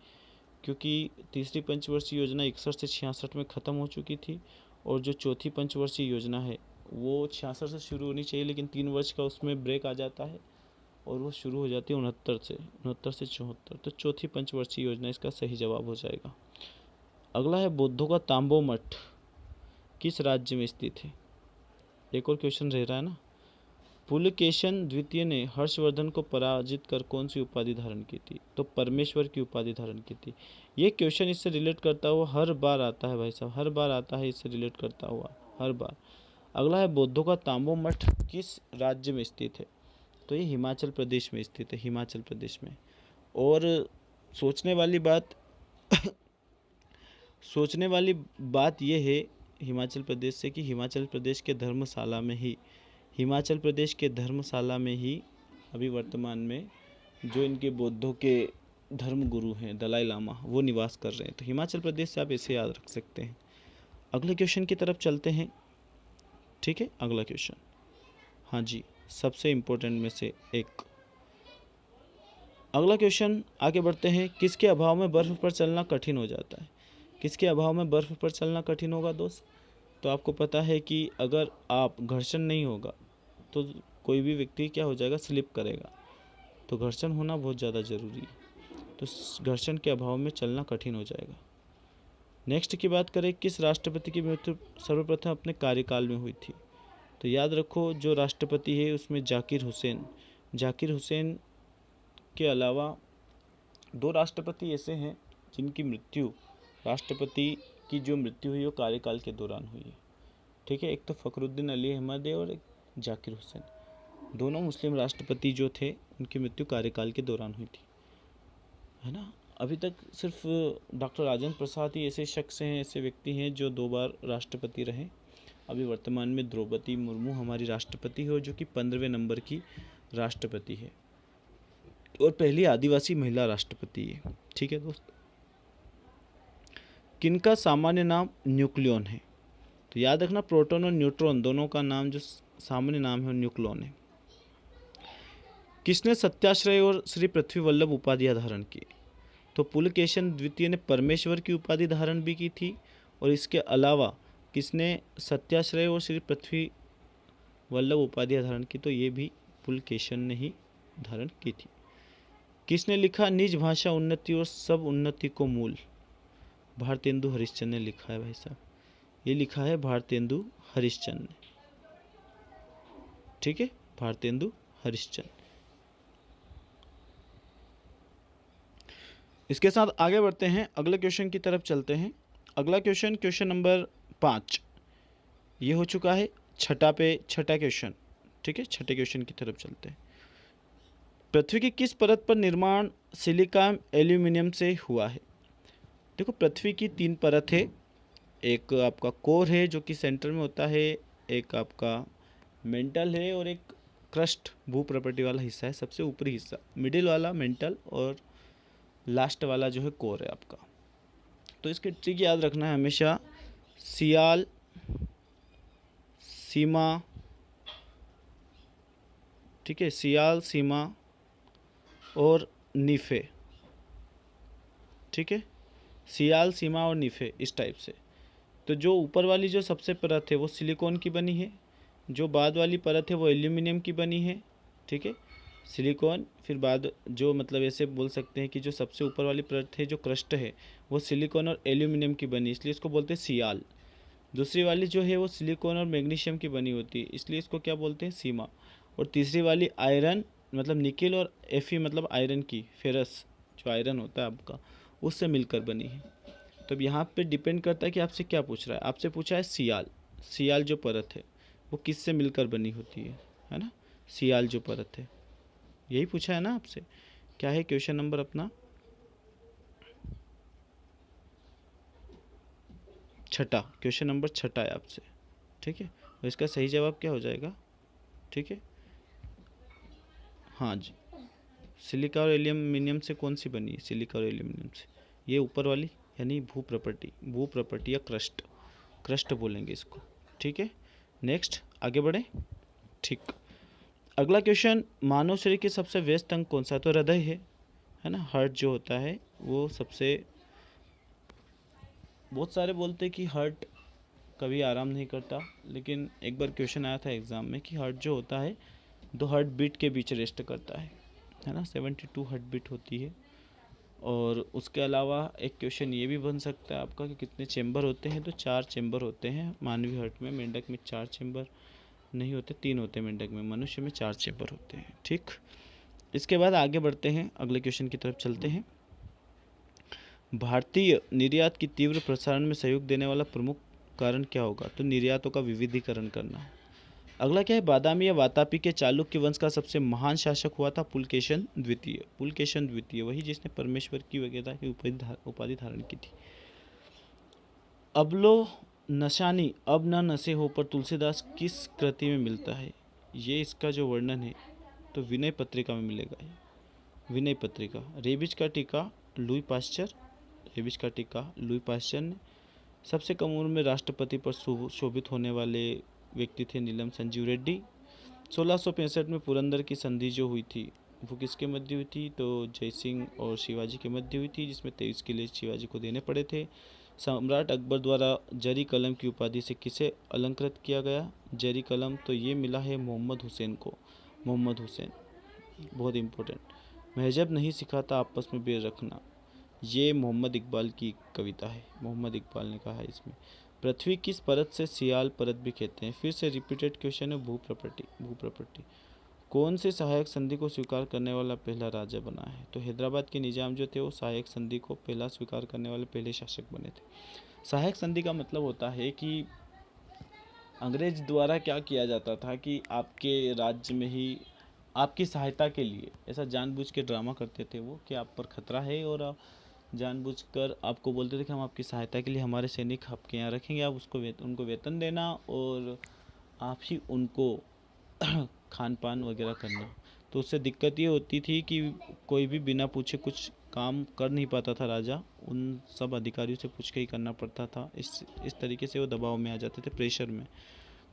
क्योंकि तीसरी पंचवर्षीय योजना 61 से 66 में ख़त्म हो चुकी थी। और जो चौथी पंचवर्षीय योजना है वो 66 से शुरू होनी चाहिए, लेकिन 3 वर्ष का उसमें ब्रेक आ जाता है और वो शुरू हो जाती है 69 से 74। तो चौथी पंचवर्षीय योजना इसका सही जवाब हो जाएगा। अगला है बौद्धों का तांबो मठ किस राज्य में स्थित है? एक और क्वेश्चन रह रहा है ना। पुलकेशन द्वितीय ने हर्षवर्धन को पराजित कर कौन सी उपाधि धारण की थी? तो परमेश्वर की उपाधि धारण की थी। ये क्वेश्चन इससे रिलेट करता हुआ हर बार आता है भाई साहब, हर बार आता है इससे रिलेट करता हुआ, हर बार। अगला है बौद्धों का तांबो मठ किस राज्य में स्थित है? तो ये हिमाचल प्रदेश में स्थित है, हिमाचल प्रदेश में। और सोचने वाली बात सोचने वाली बात यह है हिमाचल प्रदेश से कि हिमाचल प्रदेश के धर्मशाला में ही अभी वर्तमान में जो इनके बौद्धों के धर्म गुरु हैं दलाई लामा, वो निवास कर रहे हैं। तो हिमाचल प्रदेश से आप इसे याद रख सकते हैं। अगले क्वेश्चन की तरफ चलते हैं, ठीक है। अगला क्वेश्चन, हाँ जी, सबसे इम्पोर्टेंट में से एक। अगला क्वेश्चन आगे बढ़ते हैं। किसके अभाव में बर्फ़ पर चलना कठिन हो जाता है? किसके अभाव में बर्फ़ पर चलना कठिन होगा दोस्त? तो आपको पता है कि अगर आप घर्षण नहीं होगा तो कोई भी व्यक्ति क्या हो जाएगा, स्लिप करेगा। तो घर्षण होना बहुत ज़्यादा ज़रूरी है। तो घर्षण के अभाव में चलना कठिन हो जाएगा। नेक्स्ट की बात करें, किस राष्ट्रपति की मृत्यु सर्वप्रथम अपने कार्यकाल में हुई थी? तो याद रखो जो राष्ट्रपति है उसमें जाकिर हुसैन के अलावा दो राष्ट्रपति ऐसे हैं जिनकी मृत्यु, राष्ट्रपति की जो मृत्यु हुई वो कार्यकाल के दौरान हुई है। ठीक है, एक तो फ़खरुद्दीन अली अहमद है और एक जाकिर हुसैन। दोनों मुस्लिम राष्ट्रपति जो थे उनकी मृत्यु कार्यकाल के दौरान हुई थी, है ना। अभी तक सिर्फ डॉक्टर राजेंद्र प्रसाद ही ऐसे शख्स हैं, ऐसे व्यक्ति हैं जो 2 बार राष्ट्रपति रहे। अभी वर्तमान में द्रौपदी मुर्मू हमारी राष्ट्रपति है, जो कि 15वें नंबर की राष्ट्रपति है और पहली आदिवासी महिला राष्ट्रपति है। ठीक है दोस्त, किनका सामान्य नाम न्यूक्लियन है? तो याद रखना, प्रोटॉन और न्यूट्रॉन दोनों का नाम जो सामान्य नाम है वो न्यूक्लियन है। किसने सत्याश्रय और श्री पृथ्वी वल्लभ उपाधियां धारण की? तो पुलकेशन द्वितीय ने परमेश्वर की उपाधि धारण भी की थी, और इसके अलावा किसने सत्याश्रय और श्री पृथ्वी वल्लभ उपाधियां धारण की? तो ये भी पुलकेशन ने ही धारण की थी। किसने लिखा निज भाषा उन्नति और सब उन्नति को मूल? भारतेंदु हरिश्चंद्र ने लिखा है भाई साहब, ये लिखा है भारतेंदु हरिश्चंद्र ने। ठीक है, भारतेंदु हरिश्चंद्र। इसके साथ आगे बढ़ते हैं, अगले क्वेश्चन की तरफ चलते हैं। अगला क्वेश्चन, क्वेश्चन नंबर 5, ये हो चुका है छठा क्वेश्चन। ठीक है, छठे क्वेश्चन की तरफ चलते हैं। पृथ्वी की किस परत पर निर्माण सिलिका एल्यूमिनियम से हुआ है? देखो, पृथ्वी की 3 परत है। एक आपका कोर है जो कि सेंटर में होता है, एक आपका मेंटल है, और एक क्रस्ट भू प्रॉपर्टी वाला हिस्सा है, सबसे ऊपरी हिस्सा। मिडिल वाला मेंटल और लास्ट वाला जो है कोर है आपका। तो इसके ट्रिक याद रखना है हमेशा, सियाल, सीमा, ठीक है, सियाल, सीमा और नीफे। ठीक है, सियाल, सीमा और नीफे, इस टाइप से। तो जो ऊपर वाली जो सबसे परत है वो सिलिकॉन की बनी है, जो बाद वाली परत है वो एल्यूमिनियम की बनी है। ठीक है, सिलिकॉन, फिर बाद जो मतलब ऐसे बोल सकते हैं कि जो सबसे ऊपर वाली परत है जो क्रस्ट है वो सिलिकॉन और एल्यूमिनियम की बनी, इसलिए इसको बोलते हैं सियाल। दूसरी वाली जो है वो सिलिकॉन और मैग्नीशियम की बनी होती है, इसलिए इसको क्या बोलते हैं, सीमा। और तीसरी वाली आयरन मतलब निकेल और एफी मतलब आयरन की, फेरस जो आयरन होता है आपका, उससे मिलकर बनी है। तो अब यहाँ पे डिपेंड करता है कि आपसे क्या पूछ रहा है। आपसे पूछा है सियाल, सियाल जो परत है वो किससे मिलकर बनी होती है ना। सियाल जो परत है, यही पूछा है ना आपसे। क्या है क्वेश्चन नंबर अपना? छठा, क्वेश्चन नंबर छठा है आपसे। ठीक है, तो इसका सही जवाब क्या हो जाएगा? ठीक है, हाँ जी, सिलिका और एल्यूमिनियम से कौन सी बनी है? सिलिका और एल्यूमिनियम से, ये ऊपर वाली यानी भू प्रॉपर्टी या क्रस्ट बोलेंगे इसको। ठीक है, नेक्स्ट आगे बढ़े। ठीक, अगला क्वेश्चन, मानव शरीर के सबसे व्यस्त अंग कौन सा है? तो हृदय है ना। हार्ट जो होता है वो सबसे, बहुत सारे बोलते हैं कि हार्ट कभी आराम नहीं करता, लेकिन एक बार क्वेश्चन आया था एग्ज़ाम में कि हार्ट जो होता है 2 हार्ट बीट के बीच रेस्ट करता है ना, 72 हार्ट बीट होती है। और उसके अलावा एक क्वेश्चन ये भी बन सकता है आपका कि कितने चेंबर होते हैं? तो 4 चेंबर होते हैं मानवीय हार्ट में। मेंढक में 4 चेंबर नहीं होते, 3 होते हैं मेंढक में। मनुष्य में 4 चेंबर होते हैं। ठीक, इसके बाद आगे बढ़ते हैं, अगले क्वेश्चन की तरफ चलते हैं। भारतीय निर्यात की तीव्र प्रसारण में सहयोग देने वाला प्रमुख कारण क्या होगा? तो निर्यातों का विविधीकरण करना। अगला क्या है? बादामी या वातापी के चालुक्य वंश का सबसे महान शासक हुआ था पुलकेशन द्वितीय, वही जिसने परमेश्वर की वगैरह की उपाधि धारण की थी। अबलो नशानी अब न नशे हो पर तुलसीदास किस कृति में मिलता है? ये इसका जो वर्णन है तो विनय पत्रिका में मिलेगा। विनय पत्रिका। रेबिज का टीका लुई पाश्चर ने। सबसे कम उम्र में राष्ट्रपति पर शोभित होने वाले व्यक्ति थे नीलम संजीव रेड्डी। 1665 में पुरंदर की संधि जो हुई थी वो किसके मध्य हुई थी? तो जयसिंह और शिवाजी के मध्य हुई थी, जिसमें 23 किले शिवाजी को देने पड़े थे। सम्राट अकबर द्वारा जरी कलम की उपाधि से किसे अलंकृत किया गया? जरी कलम, तो ये मिला है मोहम्मद हुसैन को। मोहम्मद हुसैन बहुत इम्पोर्टेंट। महजब नहीं सिखाता आपस में बैर रखना। ये मोहम्मद इकबाल की कविता है, मोहम्मद इकबाल ने कहा है इसमें। पृथ्वी किस परत से सियाल परत भी कहते हैं? फिर से रिपीटेड क्वेश्चन है, भू प्रॉपर्टी। भू प्रॉपर्टी कौन से सहायक संधि को स्वीकार करने वाला पहला राजा बना है? तो हैदराबाद के निजाम जो थे वो सहायक संधि को पहला स्वीकार करने वाले पहले शासक बने थे। सहायक संधि का मतलब होता है कि अंग्रेज द्वारा क्या किया जाता था कि आपके राज्य में ही आपकी सहायता के लिए ऐसा जानबूझ के ड्रामा करते थे वो कि आप पर खतरा है, और जानबूझकर आपको बोलते थे कि हम आपकी सहायता के लिए हमारे सैनिक आपके यहाँ रखेंगे, आप उनको वेतन देना और आप ही उनको खान पान वगैरह करना। तो उससे दिक्कत ये होती थी कि कोई भी बिना पूछे कुछ काम कर नहीं पाता था राजा, उन सब अधिकारियों से पूछ के ही करना पड़ता था। इस तरीके से वो दबाव में आ जाते थे, प्रेशर में।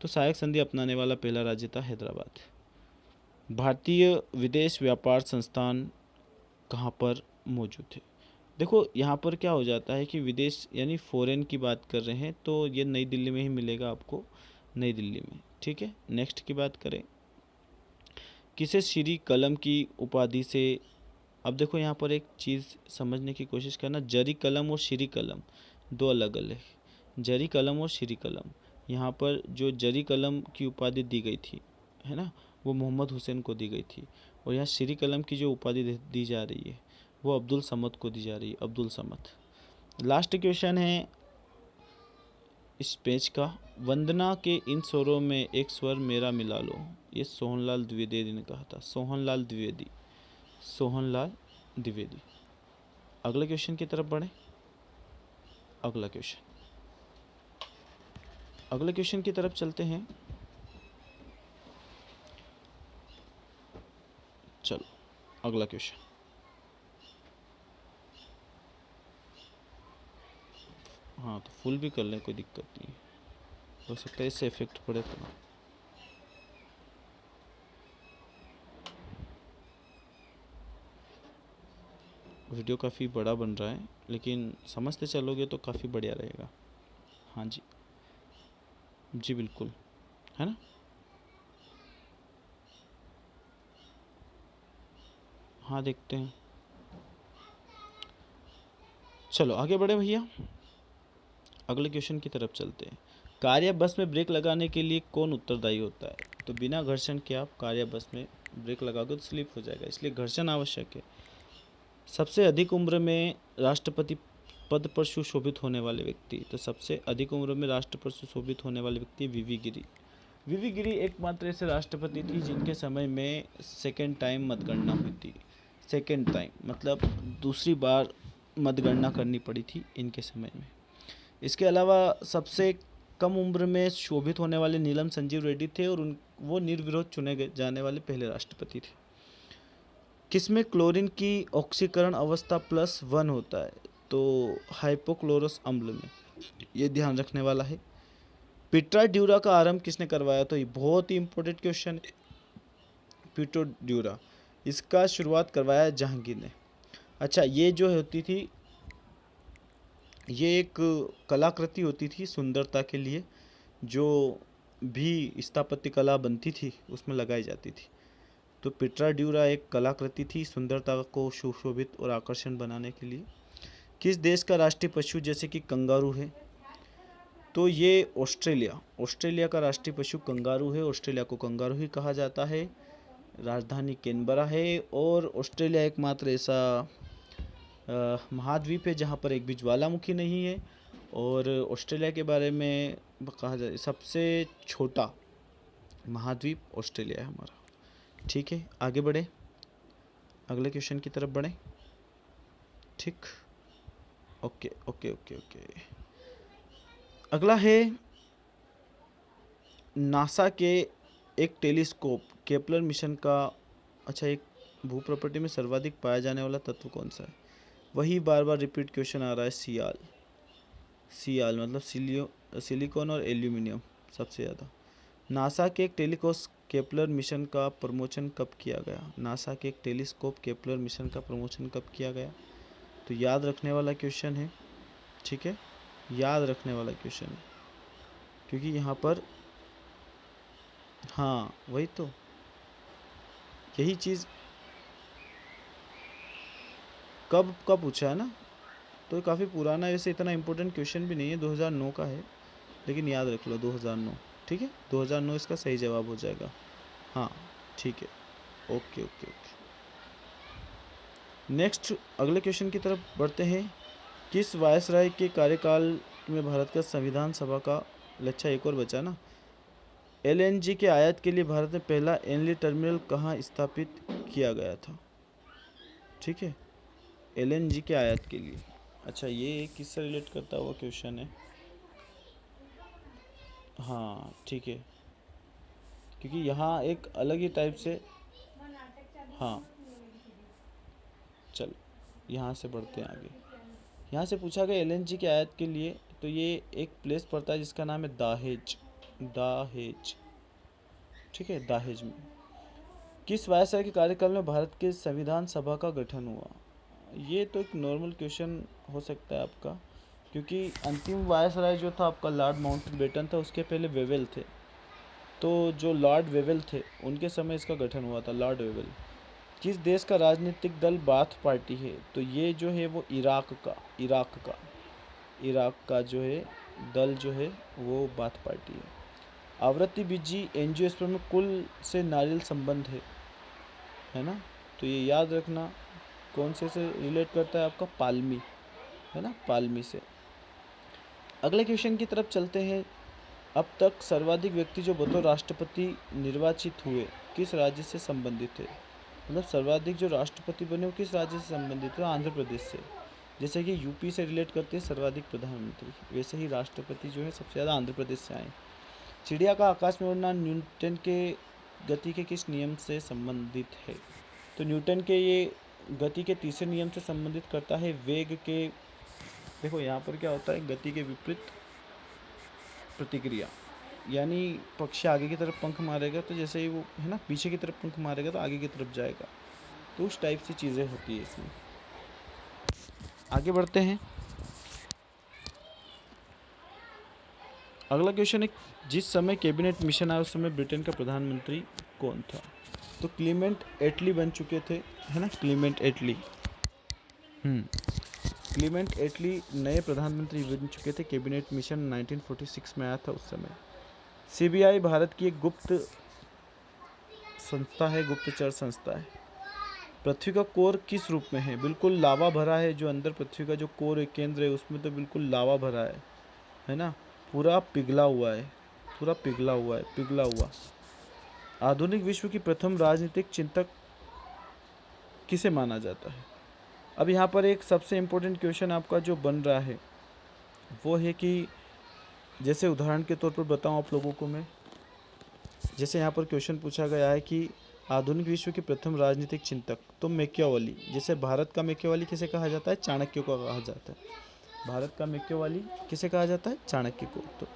तो सहायक संधि अपनाने वाला पहला राज्य था हैदराबाद। भारतीय विदेश व्यापार संस्थान कहाँ पर मौजूद है? देखो यहाँ पर क्या हो जाता है कि विदेश यानी फॉरेन की बात कर रहे हैं तो ये नई दिल्ली में ही मिलेगा आपको, नई दिल्ली में। ठीक है, नेक्स्ट की बात करें, किसे श्री कलम की उपाधि से, अब देखो यहाँ पर एक चीज़ समझने की कोशिश करना, जरी कलम और श्री कलम दो अलग अलग है। जरी कलम और श्री कलम, यहाँ पर जो जरी कलम की उपाधि दी गई थी है ना, वो मोहम्मद हुसैन को दी गई थी, और यहाँ श्री कलम की जो उपाधि दी जा रही है वो अब्दुल समद को दी जा रही है, अब्दुल समद। लास्ट क्वेश्चन है इस पेज का, वंदना के इन स्वरों में एक स्वर मेरा मिला लो, ये सोहनलाल द्विवेदी ने कहा था, सोहनलाल द्विवेदी, सोहनलाल द्विवेदी। अगले क्वेश्चन की तरफ बढ़े। अगला क्वेश्चन, अगले क्वेश्चन की तरफ चलते हैं। चलो अगला क्वेश्चन, हाँ तो फुल भी कर लें, कोई दिक्कत नहीं है, हो सकता है इससे इफेक्ट पड़े तो। वीडियो काफ़ी बड़ा बन रहा है लेकिन समझते चलोगे तो काफ़ी बढ़िया रहेगा। हाँ जी, जी बिल्कुल, है ना। हाँ देखते हैं, चलो आगे बढ़े भैया, अगले क्वेश्चन की तरफ चलते हैं। कार्य बस में ब्रेक लगाने के लिए कौन उत्तरदायी होता है? तो बिना घर्षण के आप कार्य बस में ब्रेक लगाओगे तो स्लिप हो जाएगा, इसलिए घर्षण आवश्यक है। सबसे अधिक उम्र में राष्ट्रपति पद पर सुशोभित होने वाले व्यक्ति, तो सबसे अधिक उम्र में राष्ट्रपति सुशोभित होने वाले व्यक्ति वीवी गिरी। वीवी गिरी एकमात्र ऐसे राष्ट्रपति थी जिनके समय में सेकेंड टाइम मतगणना हुई थी। सेकेंड टाइम मतलब दूसरी बार मतगणना करनी पड़ी थी इनके समय में। इसके अलावा सबसे कम उम्र में शोभित होने वाले नीलम संजीव रेड्डी थे, और वो निर्विरोध चुने जाने वाले पहले राष्ट्रपति थे। किसमें क्लोरीन की ऑक्सीकरण अवस्था +1 होता है? तो हाइपोक्लोरस अम्ल में, ये ध्यान रखने वाला है। पिट्रा ड्यूरा का आरंभ किसने करवाया? तो ये बहुत ही इंपॉर्टेंट क्वेश्चन है। पिट्रो ड्यूरा, इसका शुरुआत करवाया जहांगीर ने। अच्छा, ये जो होती थी ये एक कलाकृति होती थी सुंदरता के लिए, जो भी स्थापत्य कला बनती थी उसमें लगाई जाती थी। तो पिट्रा ड्यूरा एक कलाकृति थी सुंदरता को सुशोभित और आकर्षण बनाने के लिए। किस देश का राष्ट्रीय पशु जैसे कि कंगारू है? तो ये ऑस्ट्रेलिया, ऑस्ट्रेलिया का राष्ट्रीय पशु कंगारू है, ऑस्ट्रेलिया को कंगारू ही कहा जाता है। राजधानी कैनबरा है, और ऑस्ट्रेलिया एकमात्र ऐसा महाद्वीप है जहाँ पर एक भी ज्वालामुखी नहीं है। और ऑस्ट्रेलिया के बारे में कहा जाए सबसे छोटा महाद्वीप ऑस्ट्रेलिया है हमारा। ठीक है, आगे बढ़े, अगले क्वेश्चन की तरफ बढ़े। ठीक, ओके ओके ओके ओके। अगला है नासा के एक टेलीस्कोप केपलर मिशन का, अच्छा एक भू प्रॉपर्टी में सर्वाधिक पाया जाने वाला तत्व कौन सा है? वही बार बार रिपीट क्वेश्चन आ रहा है, सियाल। सियाल मतलब सिलिकॉन और एल्यूमिनियम सबसे ज़्यादा। नासा के एक टेलीकोस केपलर मिशन का प्रमोशन कब किया गया? नासा के एक टेलीस्कोप केपलर मिशन का प्रमोशन कब किया गया? तो याद रखने वाला क्वेश्चन है, ठीक है, याद रखने वाला क्वेश्चन है, क्योंकि यहाँ पर हाँ वही तो, यही चीज़ कब का पूछा है ना, तो काफ़ी पुराना है, वैसे इतना इम्पोर्टेंट क्वेश्चन भी नहीं है, 2009 का है, लेकिन याद रख लो 2009। ठीक है, 2009 इसका सही जवाब हो जाएगा। हाँ ठीक है, ओके ओके ओके। नेक्स्ट अगले क्वेश्चन की तरफ बढ़ते हैं। किस वायसराय के कार्यकाल में भारत का संविधान सभा का लक्ष्य, एक और बचा ना, एलएनजी के आयात के लिए भारत में पहला एनली टर्मिनल कहाँ स्थापित किया गया था? ठीक है, एलएनजी के आयात के लिए। अच्छा, ये किससे रिलेट करता हुआ क्वेश्चन है? हाँ ठीक है, क्योंकि यहाँ एक अलग ही टाइप से, हाँ चल यहाँ से बढ़ते हैं आगे। यहाँ से पूछा गया एलएनजी के आयात के लिए, तो ये एक प्लेस पड़ता है जिसका नाम है दाहेज। दाहेज, ठीक है, दाहेज में किस वायसराय के कार्यकाल में भारत के संविधान सभा का गठन हुआ? ये तो एक नॉर्मल क्वेश्चन हो सकता है आपका, क्योंकि अंतिम वायसराय जो था आपका लॉर्ड माउंटबेटन था, उसके पहले वेवेल थे। तो जो लॉर्ड वेवेल थे उनके समय इसका गठन हुआ था, लॉर्ड वेवेल। किस देश का राजनीतिक दल बाथ पार्टी है? तो ये जो है वो इराक का जो है दल जो है वो बाथ पार्टी है। आवृत्ति बीजी एंजियोस्पर्म में कुल से नारियल संबंध है ना, तो ये याद रखना कौन से रिलेट करता है आपका, पालमी, है ना, पालमी से। अगले क्वेश्चन की तरफ चलते हैं। अब तक सर्वाधिक व्यक्ति जो बतौर राष्ट्रपति निर्वाचित हुए किस राज्य से संबंधित है? मतलब सर्वाधिक जो राष्ट्रपति बने वो किस राज्य से संबंधित है? आंध्र प्रदेश से। जैसे कि यूपी से रिलेट करते हैं सर्वाधिक प्रधानमंत्री, वैसे ही राष्ट्रपति जो है सबसे ज़्यादा आंध्र प्रदेश से आए। चिड़िया का आकाश में उड़ना न्यूटन के गति के किस नियम से संबंधित है? तो न्यूटन के ये गति के तीसरे नियम से संबंधित करता है, वेग के। देखो यहाँ पर क्या होता है, गति के विपरीत प्रतिक्रिया, यानी पक्षी आगे की तरफ पंख मारेगा तो जैसे ही वो है ना पीछे की तरफ पंख मारेगा तो आगे की तरफ जाएगा, तो उस टाइप से चीज़ें होती है इसमें। आगे बढ़ते हैं। अगला क्वेश्चन है, जिस समय कैबिनेट मिशन आया उस समय ब्रिटेन का प्रधानमंत्री कौन था? तो क्लीमेंट एटली बन चुके थे, है ना, क्लीमेंट एटली। क्लीमेंट एटली नए प्रधानमंत्री बन चुके थे। कैबिनेट मिशन 1946 में आया था उस समय। सीबीआई भारत की एक गुप्त संस्था है, गुप्तचर संस्था है। पृथ्वी का कोर किस रूप में है? बिल्कुल लावा भरा है, जो अंदर पृथ्वी का जो कोर केंद्र है उसमें तो बिल्कुल लावा भरा है ना, पूरा पिघला हुआ है, पूरा पिघला हुआ है, पिघला हुआ। आधुनिक विश्व की प्रथम राजनीतिक चिंतक किसे माना जाता है? अब यहाँ पर एक सबसे इम्पोर्टेंट क्वेश्चन आपका जो बन रहा है वो है कि जैसे उदाहरण के तौर पर बताऊँ आप लोगों को मैं, जैसे यहाँ पर क्वेश्चन पूछा गया है कि आधुनिक विश्व के प्रथम राजनीतिक चिंतक, तो मैकियावेली, जैसे भारत का मैकियावेली किसे कहा जाता है? चाणक्य को कहा जाता है। भारत का मैकियावेली किसे कहा जाता है? चाणक्य को। तो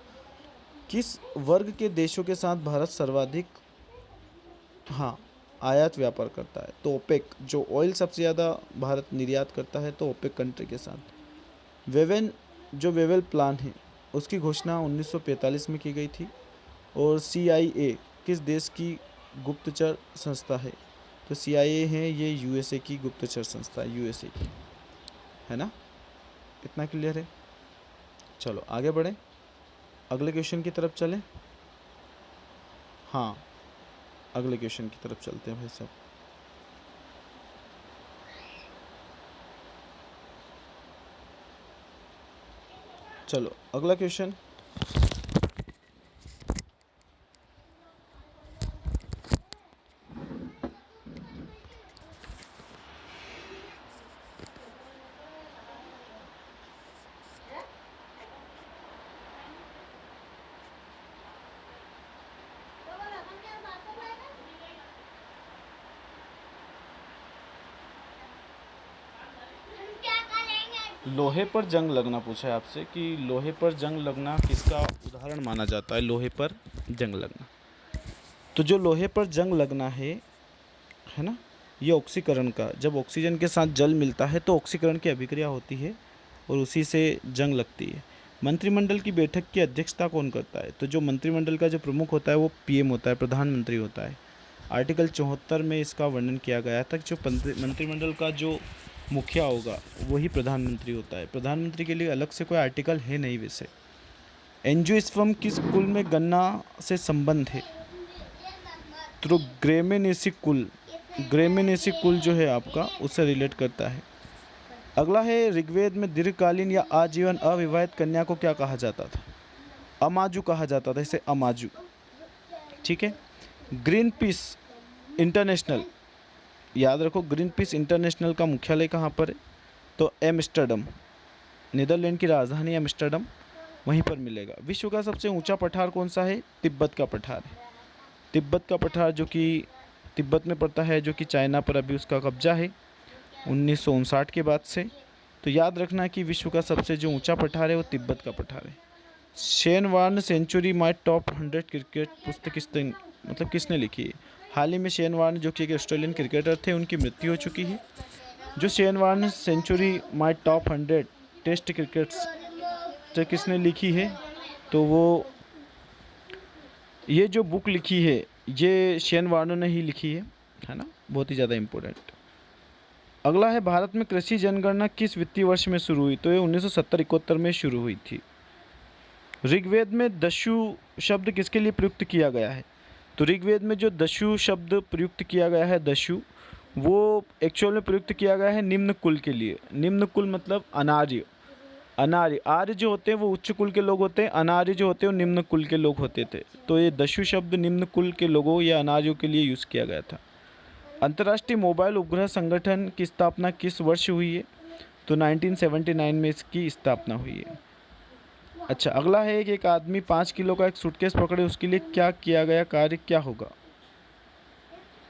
किस वर्ग के देशों के साथ भारत सर्वाधिक आयात व्यापार करता है? तो ओपेक, जो ऑयल सबसे ज़्यादा भारत निर्यात करता है, तो ओपेक कंट्री के साथ। वेवेल प्लान है उसकी घोषणा 1945 में की गई थी। और CIA किस देश की गुप्तचर संस्था है? तो CIA है ये USA की गुप्तचर संस्था, USA की, है ना। इतना क्लियर है? चलो आगे बढ़ें, अगले क्वेश्चन की तरफ चलें। हाँ, अगले क्वेश्चन की तरफ चलते हैं भाई साहब। चलो अगला क्वेश्चन, लोहे पर जंग लगना पूछा है आपसे कि लोहे पर जंग लगना किसका उदाहरण माना जाता है? लोहे पर जंग लगना, तो जो लोहे पर जंग लगना है ना, ये ऑक्सीकरण का, जब ऑक्सीजन के साथ जल मिलता है तो ऑक्सीकरण की अभिक्रिया होती है और उसी से जंग लगती है। मंत्रिमंडल की बैठक की अध्यक्षता कौन करता है? तो जो मंत्रिमंडल का जो प्रमुख होता है वो PM होता है, प्रधानमंत्री होता है। आर्टिकल 74 में इसका वर्णन किया गया था कि जो मंत्रिमंडल का जो मुखिया होगा वही प्रधानमंत्री होता है। प्रधानमंत्री के लिए अलग से कोई आर्टिकल है नहीं वैसे। एंजियोस्पर्म किस कुल में गन्ना से संबंध है? तो ग्रेमिनेसी कुल जो है आपका उससे रिलेट करता है। अगला है, ऋग्वेद में दीर्घकालीन या आजीवन अविवाहित कन्या को क्या कहा जाता था? अमाजू कहा जाता था, इसे अमाजू। ठीक है। ग्रीन पीस इंटरनेशनल, याद रखो ग्रीन पीस इंटरनेशनल का मुख्यालय कहाँ पर है? तो एम्स्टर्डम, नीदरलैंड की राजधानी एम्स्टर्डम, वहीं पर मिलेगा। विश्व का सबसे ऊंचा पठार कौन सा है? तिब्बत का पठार है। तिब्बत का पठार जो कि तिब्बत में पड़ता है, जो कि चाइना पर अभी उसका कब्जा है 1959 के बाद से। तो याद रखना कि विश्व का सबसे जो ऊंचा पठार है वो तिब्बत का पठार है। Shane Warne century my top 100 cricket पुस्तक किसने लिखी है? हाल ही में शेन वार्न जो कि एक ऑस्ट्रेलियन क्रिकेटर थे, उनकी मृत्यु हो चुकी है। जो Shane Warne century my top 100 test crickets तो किसने लिखी है? तो वो ये जो बुक लिखी है ये शेन वार्न ने ही लिखी है ना, बहुत ही ज़्यादा इम्पोर्टेंट। अगला है, भारत में कृषि जनगणना किस वित्तीय वर्ष में शुरू हुई? तो ये 1970-71 में शुरू हुई थी। ऋग्वेद में दस्यु शब्द किसके लिए प्रयुक्त किया गया है? तो ऋग्वेद में जो दस्यु शब्द प्रयुक्त किया गया है, दस्यु, वो एक्चुअल में प्रयुक्त किया गया है निम्न कुल के लिए। निम्न कुल मतलब अनार्य। आर्य जो होते हैं वो उच्च कुल के लोग होते हैं, अनार्य जो होते हैं वो निम्न कुल के लोग होते थे। तो ये दस्यु शब्द निम्न कुल के लोगों या अनार्यों के लिए यूज़ किया गया था। अंतर्राष्ट्रीय मोबाइल उपग्रह संगठन की स्थापना किस वर्ष हुई है? तो 1979 में इसकी स्थापना हुई है। अच्छा, अगला है कि एक आदमी 5 किलो का एक सूटकेस पकड़े, उसके लिए क्या किया गया कार्य क्या होगा?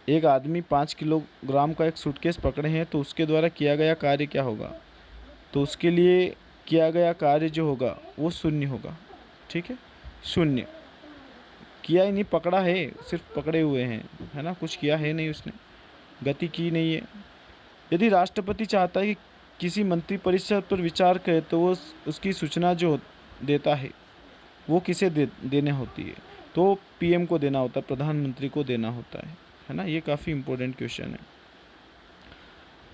एक आदमी 5 किलोग्राम का एक सूटकेस पकड़े हैं तो उसके द्वारा किया गया कार्य क्या होगा? तो उसके लिए किया गया कार्य जो होगा वो शून्य होगा। ठीक है, शून्य। किया ही नहीं, पकड़ा है, सिर्फ पकड़े हुए हैं, है ना, कुछ किया है नहीं, उसने गति की नहीं है। यदि राष्ट्रपति चाहता है कि किसी मंत्रिपरिषद पर विचार करे तो वो उसकी सूचना जो देता है वो किसे देने होती है? तो पीएम को देना होता है, प्रधानमंत्री को देना होता है ना। ये काफ़ी इंपॉर्टेंट क्वेश्चन है।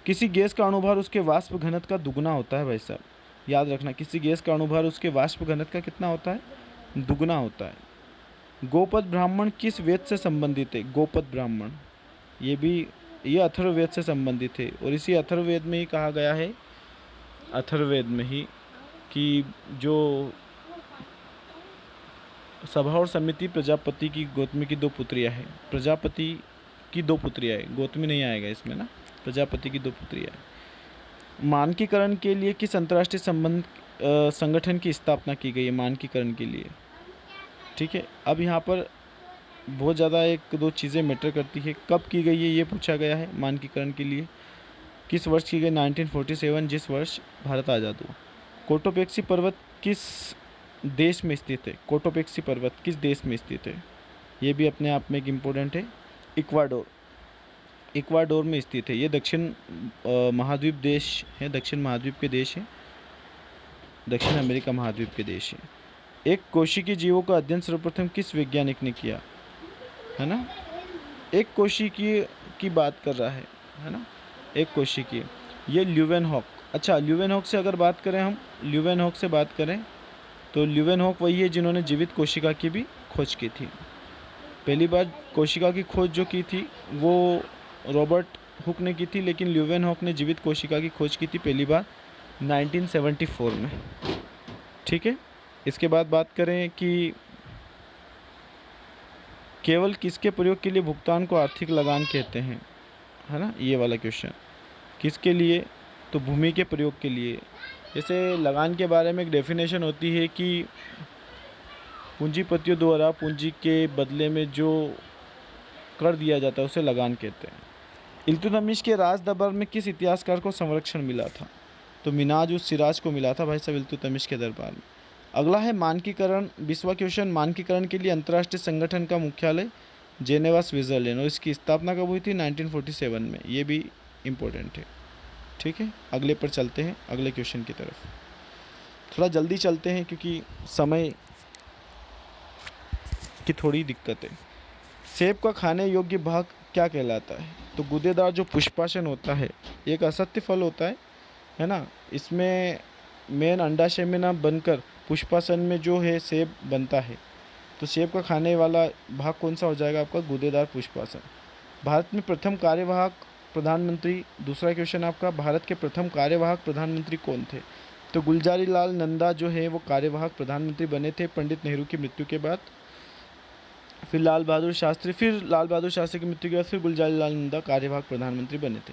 किसी गैस का अणुभार उसके वाष्प घनत्व का दुगुना होता है भाई साहब, याद रखना। किसी गैस का अणुभार उसके वाष्प घनत्व का कितना होता है? दुगुना होता है। गोपद ब्राह्मण किस वेद से संबंधित है? गोपद ब्राह्मण ये अथर्ववेद से संबंधित है, और इसी अथर्ववेद में ही कहा गया है, अथर्ववेद में ही, कि जो सभा और समिति प्रजापति की गौतमी की 2 पुत्रियां हैं। प्रजापति की 2 पुत्रियां हैं, गौतमी नहीं आएगा इसमें ना, प्रजापति की 2 पुत्रियां हैं। मानकीकरण के लिए किस अंतर्राष्ट्रीय संगठन की स्थापना की गई है? मानकीकरण के लिए। ठीक है, अब यहाँ पर बहुत ज़्यादा 1-2 चीज़ें मैटर करती है। कब की गई है ये पूछा गया है मानकीकरण के लिए। किस वर्ष की गई? 1947, जिस वर्ष भारत आज़ाद हुआ। कोटोपेक्सी पर्वत किस देश में स्थित है? कोटोपेक्सी पर्वत किस देश में स्थित है? ये भी अपने आप में एक इम्पोर्टेंट है। इक्वाडोर में स्थित है। ये दक्षिण महाद्वीप देश है, दक्षिण महाद्वीप के देश है, दक्षिण अमेरिका महाद्वीप के देश है। एक कोशिकीय जीवों का अध्ययन सर्वप्रथम किस वैज्ञानिक ने किया? है ना, एक कोशिकीय की बात कर रहा है ना, एक कोशिकीय, ये ल्यूवेनहॉक। अच्छा, ल्यूवेनहॉक से अगर बात करें, हम ल्यूवेनहॉक से बात करें तो ल्यूवेनहॉक वही है जिन्होंने जीवित कोशिका की भी खोज की थी। पहली बार कोशिका की खोज जो की थी वो रॉबर्ट हुक ने की थी, लेकिन ल्यूवेनहॉक ने जीवित कोशिका की खोज की थी पहली बार 1974 में। ठीक है, इसके बाद बात करें कि केवल किसके प्रयोग के लिए भुगतान को आर्थिक लगान कहते हैं, है ना, ये वाला क्वेश्चन। किसके लिए? तो भूमि के प्रयोग के लिए। जैसे लगान के बारे में एक डेफिनेशन होती है कि पूंजीपतियों द्वारा पूंजी के बदले में जो कर दिया जाता है उसे लगान कहते हैं। इल्तुतमिश के राज दरबार में किस इतिहासकार को संरक्षण मिला था? तो मिनाज उस सिराज को मिला था भाई साहब इल्तुतमिश के दरबार में। अगला है मानकीकरण, 20वां क्वेश्चन। मानकीकरण के लिए अंतर्राष्ट्रीय संगठन का मुख्यालय जेनेवा, स्विट्जरलैंड, और इसकी स्थापना कब हुई थी? 1947 में। ये भी इम्पोर्टेंट है। ठीक है, अगले पर चलते हैं, अगले क्वेश्चन की तरफ। थोड़ा जल्दी चलते हैं क्योंकि समय की थोड़ी दिक्कत है। सेब का खाने योग्य भाग क्या कहलाता है? तो गूदेदार जो पुष्पासन होता है एक असत्य फल होता है ना। इसमें मेन अंडाशय में ना बनकर पुष्पासन में जो है सेब बनता है। तो सेब का खाने वाला भाग कौन सा हो जाएगा आपका? गूदेदार पुष्पासन। भारत में प्रथम कार्यवाहक प्रधानमंत्री, दूसरा क्वेश्चन आपका, भारत के प्रथम कार्यवाहक प्रधानमंत्री कौन थे? तो गुलजारी लाल नंदा जो है वो कार्यवाहक प्रधानमंत्री बने थे पंडित नेहरू की मृत्यु के बाद। फिर लाल बहादुर शास्त्री की मृत्यु के बाद फिर गुलजारी लाल नंदा कार्यवाहक प्रधानमंत्री बने थे।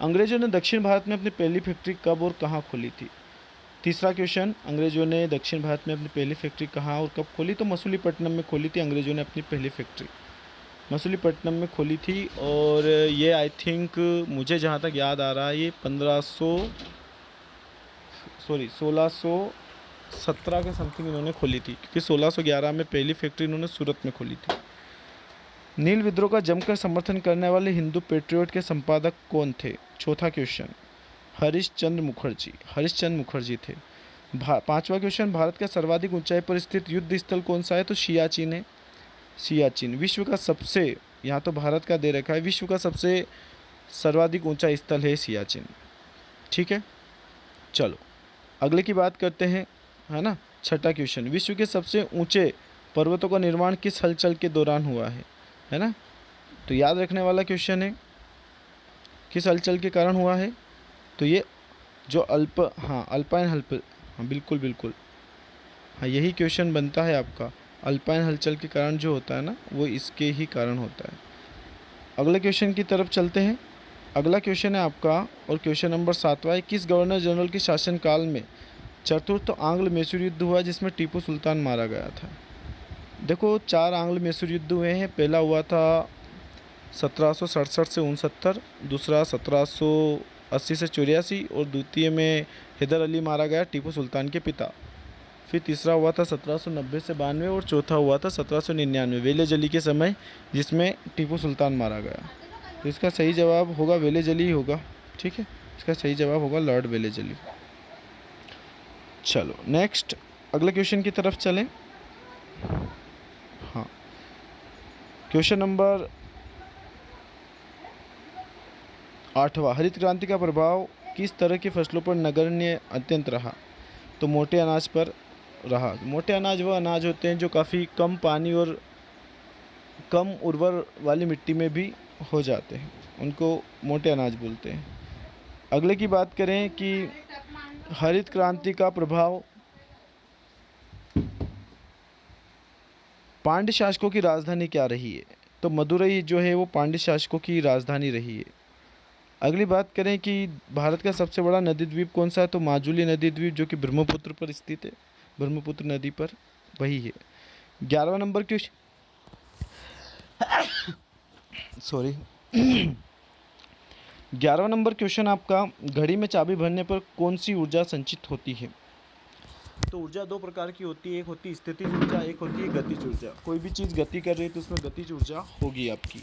अंग्रेजों ने दक्षिण भारत में अपनी पहली फैक्ट्री कब और कहाँ खोली थी? तीसरा क्वेश्चन, अंग्रेजों ने दक्षिण भारत में अपनी पहली फैक्ट्री कहाँ और कब खोली? तो मसूलीपट्टनम में खोली थी अंग्रेजों ने अपनी पहली फैक्ट्री, मसूलीपट्टनम में खोली थी। और ये आई थिंक मुझे जहाँ तक याद आ रहा है ये 1617 के समथिंग इन्होंने खोली थी, क्योंकि 1611 में पहली फैक्ट्री इन्होंने सूरत में खोली थी। नील विद्रोह का जमकर समर्थन करने वाले हिंदू पेट्रियोट के संपादक कौन थे? चौथा क्वेश्चन, हरिश्चंद्र मुखर्जी थे। पांचवा क्वेश्चन, भारत का सर्वाधिक ऊंचाई पर स्थित युद्ध स्थल कौन सा है? तो सियाचिन है, सियाचिन। विश्व का सबसे, यहाँ तो भारत का दे रखा है, विश्व का सबसे सर्वाधिक ऊंचा स्थल है सियाचिन। ठीक है, चलो अगले की बात करते हैं, है ना। छठा क्वेश्चन, विश्व के सबसे ऊंचे पर्वतों का निर्माण किस हलचल के दौरान हुआ है ना। तो याद रखने वाला क्वेश्चन है, किस हलचल के कारण हुआ है? तो ये जो अल्पाइन हलचल, हाँ बिल्कुल, हाँ यही क्वेश्चन बनता है आपका। अल्पाइन हलचल के कारण जो होता है ना वो इसके ही कारण होता है। अगले क्वेश्चन की तरफ चलते हैं। अगला क्वेश्चन है आपका, और क्वेश्चन नंबर 7वां है, किस गवर्नर जनरल के शासनकाल में चतुर्थ आंग्ल मैसूर युद्ध हुआ जिसमें टीपू सुल्तान मारा गया था? देखो 4 आंग्ल मैसूर युद्ध हुए हैं। पहला हुआ था 1767 से 69, दूसरा 1780 से 84, और द्वितीय में हैदर अली मारा गया, टीपू सुल्तान के पिता। फिर तीसरा हुआ था 1790 से 92, और चौथा हुआ था 1799 वेले जली के समय, जिसमें टीपू सुल्तान मारा गया। तो इसका सही जवाब होगा वेले जली ही होगा। ठीक है, इसका सही जवाब होगा लॉर्ड वेले जली। चलो नेक्स्ट अगले क्वेश्चन की तरफ चलें। हाँ, क्वेश्चन नंबर 8वां, हरित क्रांति का प्रभाव किस तरह की फसलों पर नगण्य अत्यंत रहा? तो मोटे अनाज पर रहा। मोटे अनाज वह अनाज होते हैं जो काफ़ी कम पानी और कम उर्वर वाली मिट्टी में भी हो जाते हैं, उनको मोटे अनाज बोलते हैं। अगले की बात करें कि हरित क्रांति का प्रभाव पांड्य शासकों की राजधानी क्या रही है? तो मदुरई जो है वो पांड्य शासकों की राजधानी रही है। अगली बात करें कि भारत का सबसे बड़ा नदी द्वीप कौन सा है? तो माजुली नदी द्वीप, जो कि ब्रह्मपुत्र पर स्थित है, ब्रह्मपुत्र नदी पर वही है। 11वां नंबर क्वेश्चन, सॉरी 11वां नंबर क्वेश्चन आपका, घड़ी में चाबी भरने पर कौन सी ऊर्जा संचित होती है? तो ऊर्जा 2 प्रकार की होती है, एक होती है स्थितिज ऊर्जा, एक होती है गतिज ऊर्जा। कोई भी चीज़ गति कर रही है तो उसमें गतिज ऊर्जा होगी आपकी,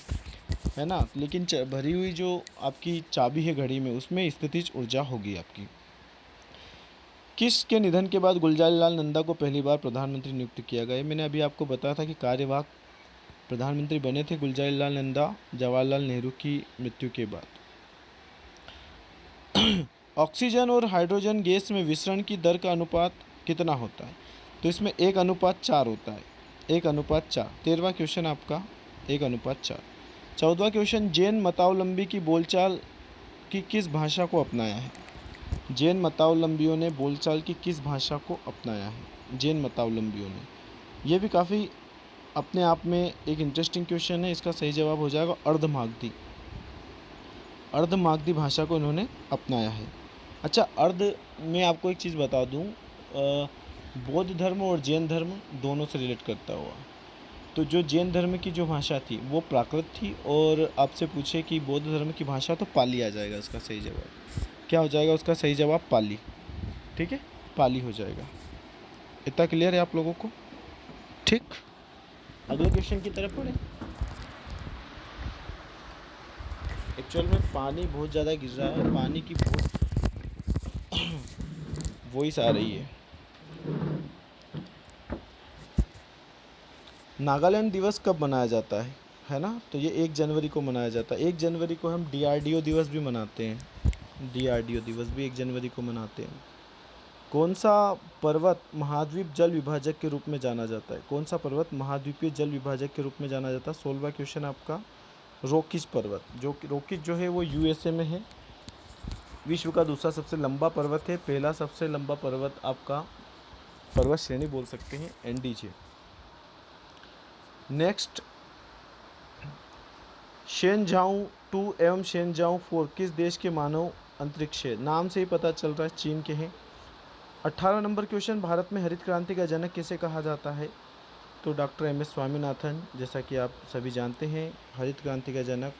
है ना। लेकिन भरी हुई जो आपकी चाबी है घड़ी में, उसमें स्थितिज ऊर्जा होगी आपकी। किसके निधन के बाद गुलजारी लाल नंदा को पहली बार प्रधानमंत्री नियुक्त किया गया? मैंने अभी आपको बताया था कि कार्यवाहक प्रधानमंत्री बने थे गुलजारी लाल नंदा जवाहरलाल नेहरू की मृत्यु के बाद। ऑक्सीजन और हाइड्रोजन गैस में विसरण की दर का अनुपात कितना होता है? तो इसमें 1:4 होता है, 1:4। 13वां क्वेश्चन आपका 1:4। 14वां क्वेश्चन, जैन मतावलंबी की बोलचाल की किस भाषा को अपनाया है? जैन मतावलंबियों ने बोलचाल की किस भाषा को अपनाया है? जैन मतावलंबियों ने, यह भी काफ़ी अपने आप में एक इंटरेस्टिंग क्वेश्चन है। इसका सही जवाब हो जाएगा अर्धमागधी, अर्धमागधी भाषा को इन्होंने अपनाया है। अच्छा, अर्ध में आपको एक चीज़ बता दूं, बौद्ध धर्म और जैन धर्म दोनों से रिलेट करता हुआ। तो जो जैन धर्म की जो भाषा थी वो प्राकृत थी, और आपसे पूछे कि बौद्ध धर्म की भाषा, तो पाली आ जाएगा उसका सही जवाब। क्या हो जाएगा उसका सही जवाब? पाली। ठीक है, पाली हो जाएगा। इतना क्लियर है आप लोगों को? ठीक, अगले क्वेश्चन की तरफ पढ़ें। एक्चुअल में पानी बहुत ज़्यादा गिर रहा है, पानी की बहुत वॉइस आ रही है। नागालैंड दिवस कब मनाया जाता है? है ना। तो ये 1 जनवरी को मनाया जाता है। 1 जनवरी को हम DRDO दिवस भी मनाते हैं। DRDO दिवस भी 1 जनवरी को मनाते हैं। कौन सा पर्वत महाद्वीप जल विभाजक के रूप में जाना जाता है? कौन सा पर्वत महाद्वीपीय जल विभाजक के रूप में जाना जाता है? 16वां क्वेश्चन आपका रॉकीज पर्वत। जो कि रॉकीज जो है वो USA में है। विश्व का दूसरा सबसे लंबा पर्वत है। पहला सबसे लंबा पर्वत आपका पर्वत श्रेणी बोल सकते हैं NDJ। नेक्स्ट, शेनझाओ 2 एवं शेनझाओ 4 किस देश के मानव अंतरिक्ष है? नाम से ही पता चल रहा है चीन के हैं। 18 नंबर क्वेश्चन, भारत में हरित क्रांति का जनक किसे कहा जाता है? तो डॉक्टर MS स्वामीनाथन। जैसा कि आप सभी जानते हैं, हरित क्रांति का जनक,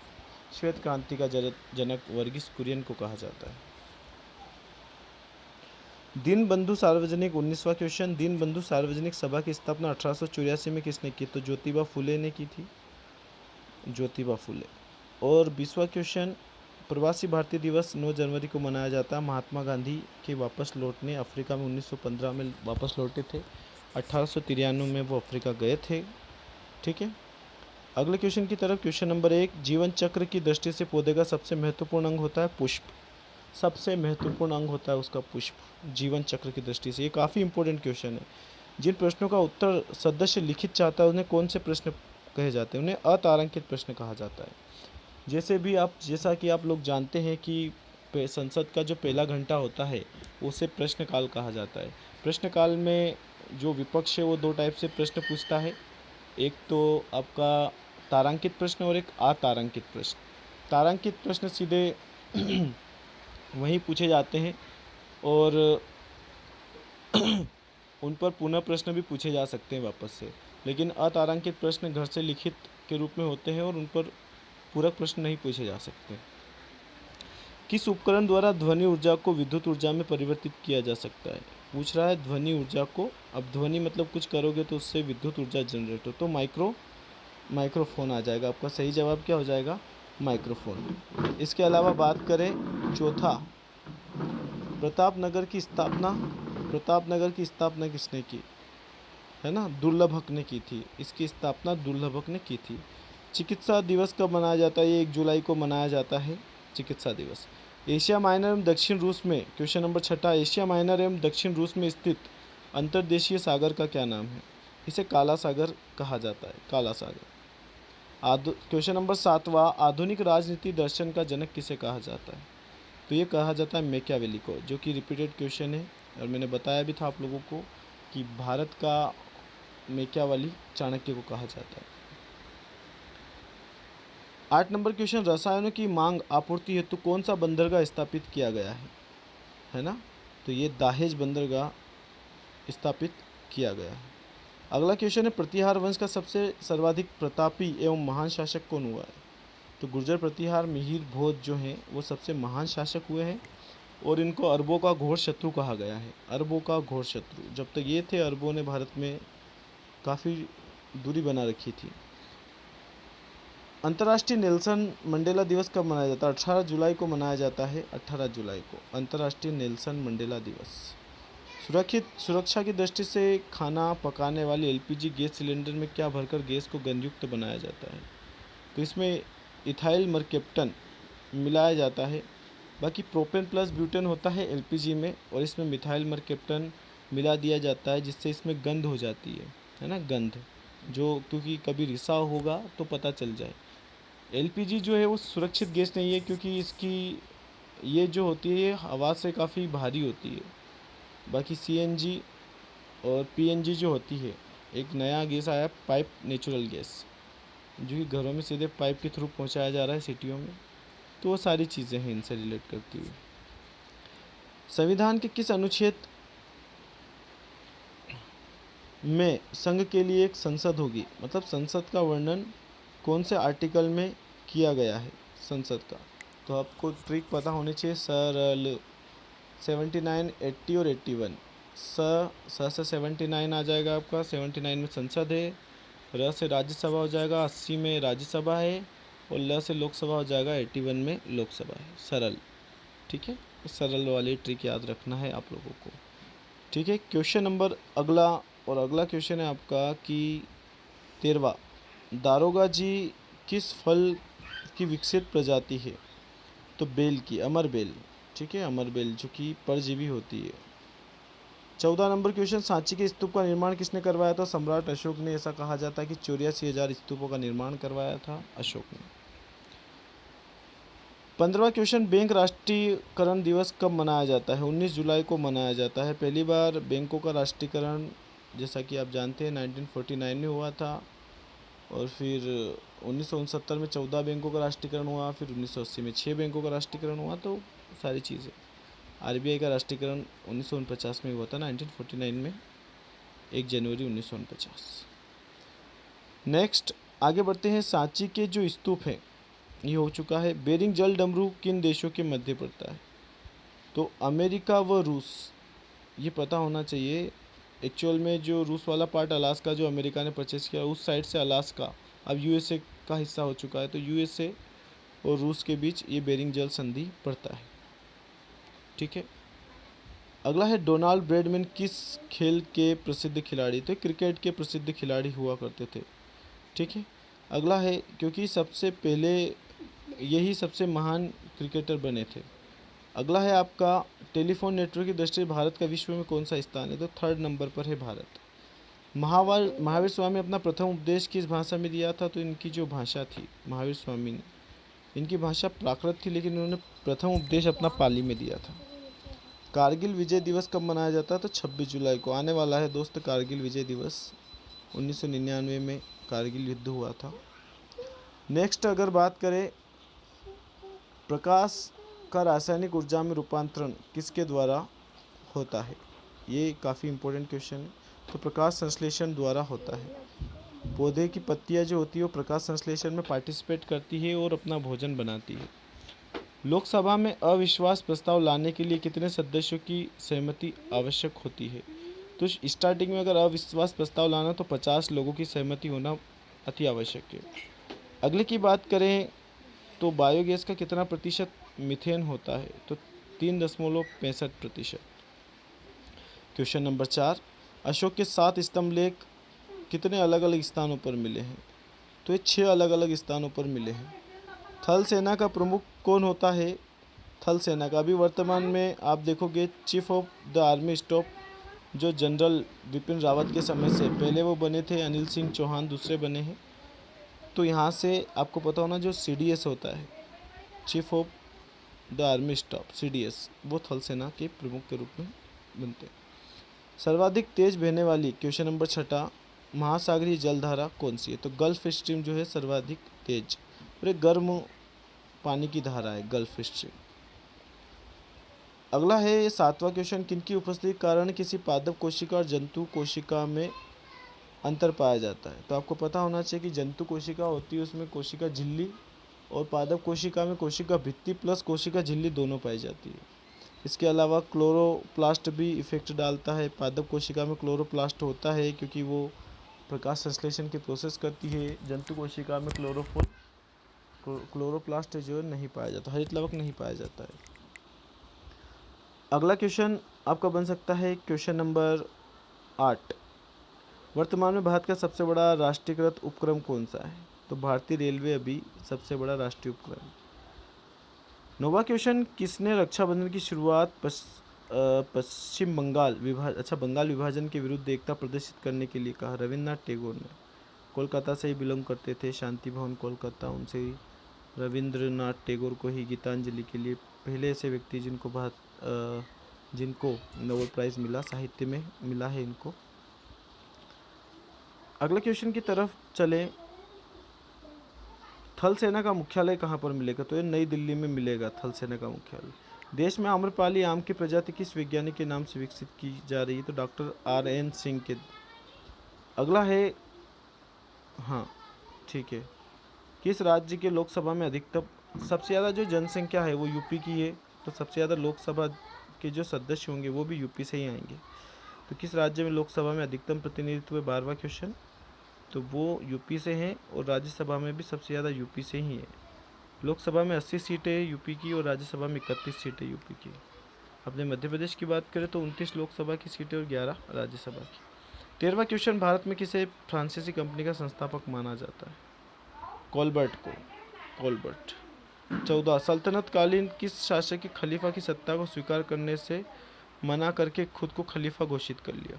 श्वेत क्रांति का जनक वर्गीस कुरियन को कहा जाता है। दीनबंधु सार्वजनिक 19वां क्वेश्चन, दीनबंधु सार्वजनिक सभा की स्थापना 1884 में किसने की? तो ज्योतिबा फुले ने की थी, ज्योतिबा फुले। और 20वां क्वेश्चन, प्रवासी भारतीय दिवस 9 जनवरी को मनाया जाता है। महात्मा गांधी के वापस लौटने, अफ्रीका में 1915 में वापस लौटे थे। 1893 में वो अफ्रीका गए थे। ठीक है, अगले क्वेश्चन की तरफ। क्वेश्चन नंबर 1, जीवन चक्र की दृष्टि से पौधे का सबसे महत्वपूर्ण अंग होता है पुष्प। सबसे महत्वपूर्ण अंग होता है उसका पुष्प, जीवन चक्र की दृष्टि से। ये काफ़ी इंपॉर्टेंट क्वेश्चन है। जिन प्रश्नों का उत्तर सदस्य लिखित चाहता है उन्हें कौन से प्रश्न कहे जाते हैं? उन्हें अतारांकित प्रश्न कहा जाता है। जैसा कि आप लोग जानते हैं कि संसद का जो पहला घंटा होता है उसे प्रश्नकाल कहा जाता है। प्रश्नकाल में जो विपक्ष है वो 2 टाइप से प्रश्न पूछता है। एक तो आपका तारांकित प्रश्न और एक अतारांकित प्रश्न। तारांकित प्रश्न सीधे वहीं पूछे जाते हैं और उन पर पुनः प्रश्न भी पूछे जा सकते हैं वापस से। लेकिन अतारांकित प्रश्न घर से लिखित के रूप में होते हैं और उन पर पूरक प्रश्न नहीं पूछे जा सकते। किस उपकरण द्वारा ध्वनि ऊर्जा को विद्युत ऊर्जा में परिवर्तित किया जा सकता है? पूछ रहा है ध्वनि ऊर्जा को। अब ध्वनि मतलब कुछ करोगे तो उससे विद्युत ऊर्जा जनरेट हो, तो माइक्रोफोन आ जाएगा आपका। सही जवाब क्या हो जाएगा? माइक्रोफोन। इसके अलावा बात करें चौथा, प्रतापनगर की स्थापना किसने की? है ना, दुर्लभक ने की थी। इसकी स्थापना दुर्लभक ने की थी। चिकित्सा दिवस कब मनाया जाता है? ये 1 जुलाई को मनाया जाता है चिकित्सा दिवस। एशिया माइनर एवं दक्षिण रूस में, क्वेश्चन नंबर 6, एशिया माइनर एवं दक्षिण रूस में स्थित अंतर्देशीय सागर का क्या नाम है? इसे काला सागर कहा जाता है, काला सागर। क्वेश्चन नंबर 7, आधुनिक राजनीति दर्शन का जनक किसे कहा जाता है? तो ये कहा जाता है मैकियावेली को, जो कि रिपीटेड क्वेश्चन है और मैंने बताया भी था आप लोगों को कि भारत का मैकियावेली चाणक्य को कहा जाता है। 8 नंबर क्वेश्चन, रसायनों की मांग आपूर्ति हेतु कौन सा बंदरगाह स्थापित किया गया है ना? तो ये दाहेज बंदरगाह स्थापित किया गया है। अगला क्वेश्चन है, प्रतिहार वंश का सबसे सर्वाधिक प्रतापी एवं महान शासक कौन हुआ है? तो गुर्जर प्रतिहार मिहिर भोज जो हैं वो सबसे महान शासक हुए हैं और इनको अरबों का घोर शत्रु कहा गया है। अरबों का घोर शत्रु, जब तक ये थे अरबों ने भारत में काफ़ी दूरी बना रखी थी। अंतर्राष्ट्रीय नेल्सन मंडेला दिवस कब मनाया जाता है? 18 जुलाई को मनाया जाता है। 18 जुलाई को अंतर्राष्ट्रीय नेल्सन मंडेला दिवस। सुरक्षा की दृष्टि से खाना पकाने वाली LPG गैस सिलेंडर में क्या भरकर गैस को गंधयुक्त बनाया जाता है? तो इसमें इथाइल मरकेप्टन मिलाया जाता है। बाकी प्रोपेन प्लस ब्यूटेन होता है LPG में और इसमें मिथाइल मरकेप्टन मिला दिया जाता है जिससे इसमें गंध हो जाती है ना, गंध, जो क्योंकि कभी रिसाव होगा तो पता चल जाए। LPG जो है वो सुरक्षित गैस नहीं है क्योंकि इसकी ये जो होती है ये हवा से काफ़ी भारी होती है। बाकी CNG और PNG जो होती है, एक नया गैस आया पाइप नेचुरल गैस, जो कि घरों में सीधे पाइप के थ्रू पहुंचाया जा रहा है सिटियों में। तो वो सारी चीज़ें हैं इनसे रिलेट करती हुई। संविधान के किस अनुच्छेद में संघ के लिए एक संसद होगी? मतलब संसद का वर्णन कौन से आर्टिकल में किया गया है संसद का? तो आपको ट्रिक पता होनी चाहिए। सरल 79, 80 और 81। से 79 आ जाएगा आपका, 79 में संसद है। र से राज्यसभा हो जाएगा, 80 में राज्यसभा है और ल से लोकसभा हो जाएगा, 81 में लोकसभा है। सरल, ठीक है, सरल वाली ट्रिक याद रखना है आप लोगों को। ठीक है, क्वेश्चन नंबर अगला क्वेश्चन है आपका कि 13वां, दारोगा जी किस फल की विकसित प्रजाति है? तो बेल की, अमर बेल। ठीक है, अमर बेल जो कि परजीवी होती है। 14 नंबर क्वेश्चन, सांची के स्तूप का निर्माण किसने करवाया था? सम्राट अशोक ने। ऐसा कहा जाता है कि 84,000 स्तूपों का निर्माण करवाया था अशोक ने। 15वां क्वेश्चन, बैंक राष्ट्रीयकरण दिवस कब मनाया जाता है? 19 जुलाई को मनाया जाता है। पहली बार बैंकों का राष्ट्रीयकरण जैसा कि आप जानते हैं 1949 में हुआ था, और फिर 1969 में 14 बैंकों का राष्ट्रीयकरण हुआ, फिर 1980 में 6 बैंकों का राष्ट्रीयकरण हुआ। तो सारी चीज़ें, आरबीआई का राष्ट्रीयकरण 1949 में हुआ था, 1949 में, 1 जनवरी 1949। नेक्स्ट आगे बढ़ते हैं। सांची के जो स्तूप हैं ये हो चुका है। बेरिंग जल डमरू किन देशों के मध्य पड़ता है? तो अमेरिका व रूस, ये पता होना चाहिए। एक्चुअल में जो रूस वाला पार्ट अलास्का जो अमेरिका ने परचेस किया, उस साइड से अलास्का अब यूएसए का हिस्सा हो चुका है। तो यूएसए और रूस के बीच ये बेरिंग जल संधि पड़ता है। ठीक है, अगला है डोनाल्ड ब्रैडमैन किस खेल के प्रसिद्ध खिलाड़ी थे? क्रिकेट के प्रसिद्ध खिलाड़ी हुआ करते थे। ठीक है, अगला है, क्योंकि सबसे पहले यही सबसे महान क्रिकेटर बने थे। अगला है आपका, टेलीफोन नेटवर्क की दृष्टि से भारत का विश्व में कौन सा स्थान है? तो 3rd नंबर पर है भारत। महावीर स्वामी अपना प्रथम उपदेश किस भाषा में दिया था? तो इनकी जो भाषा थी महावीर स्वामी ने, इनकी भाषा प्राकृत थी, लेकिन इन्होंने प्रथम उपदेश अपना पाली में दिया था। कारगिल विजय दिवस कब मनाया जाता है? तो 26 जुलाई को। आने वाला है दोस्त कारगिल विजय दिवस, 1999 में कारगिल युद्ध हुआ था। नेक्स्ट अगर बात करें, प्रकाश का रासायनिक ऊर्जा में रूपांतरण किसके द्वारा होता है? ये काफ़ी इम्पोर्टेंट क्वेश्चन है। तो प्रकाश संश्लेषण द्वारा होता है। पौधे की पत्तियां जो होती है वो प्रकाश संश्लेषण में पार्टिसिपेट करती है और अपना भोजन बनाती है। लोकसभा में अविश्वास प्रस्ताव लाने के लिए कितने सदस्यों की सहमति आवश्यक होती है? तो स्टार्टिंग में अगर अविश्वास प्रस्ताव लाना तो 50 लोगों की सहमति होना अति आवश्यक है। अगले की बात करें तो बायोगैस का कितना प्रतिशत मीथेन होता है? तो 3.65%। क्वेश्चन नंबर 4, अशोक के 7 स्तंभ लेख कितने अलग अलग स्थानों पर मिले हैं? तो ये 6 अलग अलग स्थानों पर मिले हैं। थल सेना का प्रमुख कौन होता है? थल सेना का अभी वर्तमान में आप देखोगे chief of the army staff जो जनरल विपिन रावत के समय से, पहले वो बने थे अनिल सिंह चौहान, दूसरे बने हैं। तो यहाँ से आपको पता होना जो सीडीएस होता है, chief of the army staff, CDS, वो थल सेना के प्रमुख के रूप में बनते हैं। सर्वाधिक तेज बहने वाली, क्वेश्चन नंबर 6, महासागरीय जलधारा कौन सी है? तो गल्फ स्ट्रीम जो है सर्वाधिक तेज और एक गर्म पानी की धारा है गल्फ स्ट्रीम। अगला है ये 7वां क्वेश्चन, किनकी उपस्थिति के कारण किसी पादप कोशिका और जंतु कोशिका में अंतर पाया जाता है? तो आपको पता होना चाहिए कि जंतु कोशिका होती है उसमें कोशिका झिल्ली, और पादप कोशिका में कोशिका भित्ति प्लस कोशिका झिल्ली दोनों पाई जाती है। इसके अलावा क्लोरोप्लास्ट भी इफेक्ट डालता है। पादप कोशिका में क्लोरोप्लास्ट होता है क्योंकि वो प्रकाश संश्लेषण की प्रोसेस करती है। जंतु कोशिका में क्लोरोप्लास्ट जो है नहीं पाया जाता, हरित लवक नहीं पाया जाता है। अगला क्वेश्चन आपका बन सकता है क्वेश्चन नंबर 8, वर्तमान में भारत का सबसे बड़ा राष्ट्रीयकृत उपक्रम कौन सा है? तो भारतीय रेलवे अभी सबसे बड़ा राष्ट्रीय उपक्रम है। 9वां क्वेश्चन, किसने रक्षाबंधन की शुरुआत पश्चिम बंगाल बंगाल विभाजन के विरुद्ध एकता प्रदर्शित करने के लिए कहा? रविन्द्रनाथ टैगोर ने। कोलकाता से ही बिलोंग करते थे, शांति भवन कोलकाता, उनसे ही रविंद्रनाथ टैगोर को ही गीतांजलि के लिए पहले ऐसे व्यक्ति जिनको नोबेल प्राइज़ मिला, साहित्य में मिला है इनको। अगले क्वेश्चन की तरफ चलें, थल सेना का मुख्यालय कहाँ पर मिलेगा? तो ये नई दिल्ली में मिलेगा थल सेना का मुख्यालय। देश में आम्रपाली आम की प्रजाति किस वैज्ञानिक के नाम से विकसित की जा रही है? तो डॉक्टर RN सिंह के। अगला है, हाँ ठीक है, किस राज्य के लोकसभा में अधिकतम सबसे ज़्यादा जो जनसंख्या है वो यूपी की है, तो सबसे ज़्यादा लोकसभा के जो सदस्य होंगे वो भी यूपी से ही आएंगे। तो किस राज्य में लोकसभा में अधिकतम प्रतिनिधित्व है? 12वां क्वेश्चन, तो वो यूपी से हैं, और राज्यसभा में भी सबसे ज़्यादा यूपी से ही है। लोकसभा में 80 सीटें यूपी की और राज्यसभा में 31 सीटें यूपी की। अपने मध्य प्रदेश की बात करें तो 29 लोकसभा की सीटें और 11 राज्यसभा की। 13वां क्वेश्चन, भारत में किसे फ्रांसीसी कंपनी का संस्थापक माना जाता है? कोलबर्ट को। कोलबर्ट। 14 सल्तनतकालीन किस शासक की खलीफा की सत्ता को स्वीकार करने से मना करके खुद को खलीफा घोषित कर लिया?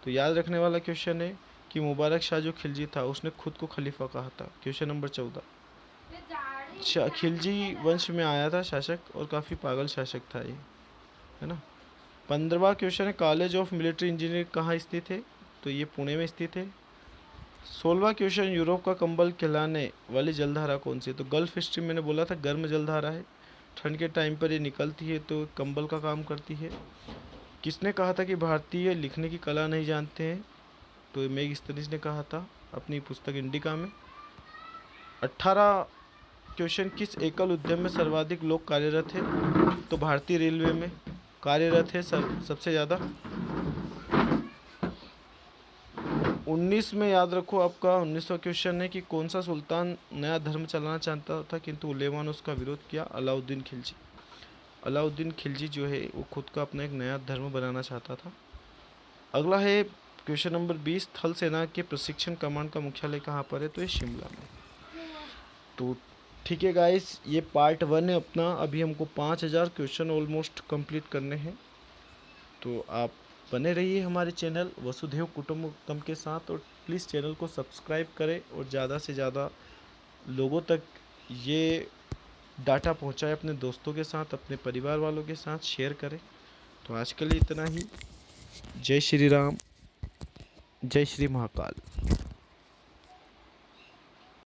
तो याद रखने वाला क्वेश्चन है कि मुबारक शाह जो खिलजी था उसने खुद को खलीफा कहा था। Question number 14। खिलजी वंश में आया था शासक और काफ़ी पागल शासक था ये, है ना। 15वां क्वेश्चन है कॉलेज ऑफ मिलिट्री इंजीनियरिंग कहाँ स्थित है? तो ये पुणे में स्थित है। 16वां क्वेश्चन यूरोप का कंबल कहलाने वाली जलधारा कौन सी है? तो गल्फ स्ट्रीम मैंने बोला था गर्म जलधारा है, ठंड के टाइम पर ये निकलती है तो कंबल का काम करती है। किसने कहा था कि भारतीय लिखने की कला नहीं जानते हैं? तो मेगस्थनीज ने कहा था अपनी पुस्तक इंडिका में। 18 क्वेश्चन किस एकल उद्यम में सर्वाधिक लोग कार्यरत है? तो भारतीय रेलवे में कार्यरत है सबसे ज़्यादा। 19 में याद रखो आपका 19वां क्वेश्चन है कि कौन सा सुल्तान नया धर्म चलाना चाहता था किंतु उलेमा ने उसका विरोध किया? अलाउद्दीन खिलजी। अलाउद्दीन खिलजी जो है वो खुद का अपना एक नया धर्म बनाना चाहता था। अगला है क्वेश्चन नंबर 20 थल सेना के प्रशिक्षण कमांड का मुख्यालय कहाँ पर है? तो ये शिमला में। तो ठीक है गाइस, ये पार्ट 1 है अपना। अभी हमको 5000 क्वेश्चन ऑलमोस्ट कंप्लीट करने हैं। तो आप बने रहिए हमारे चैनल वसुधैव कुटुंबकम के साथ और प्लीज़ चैनल को सब्सक्राइब करें और ज़्यादा से ज़्यादा लोगों तक ये डाटा पहुंचाएं, अपने दोस्तों के साथ, अपने परिवार वालों के साथ शेयर करें। तो आज के लिए इतना ही। जय श्री राम, जय श्री महाकाल।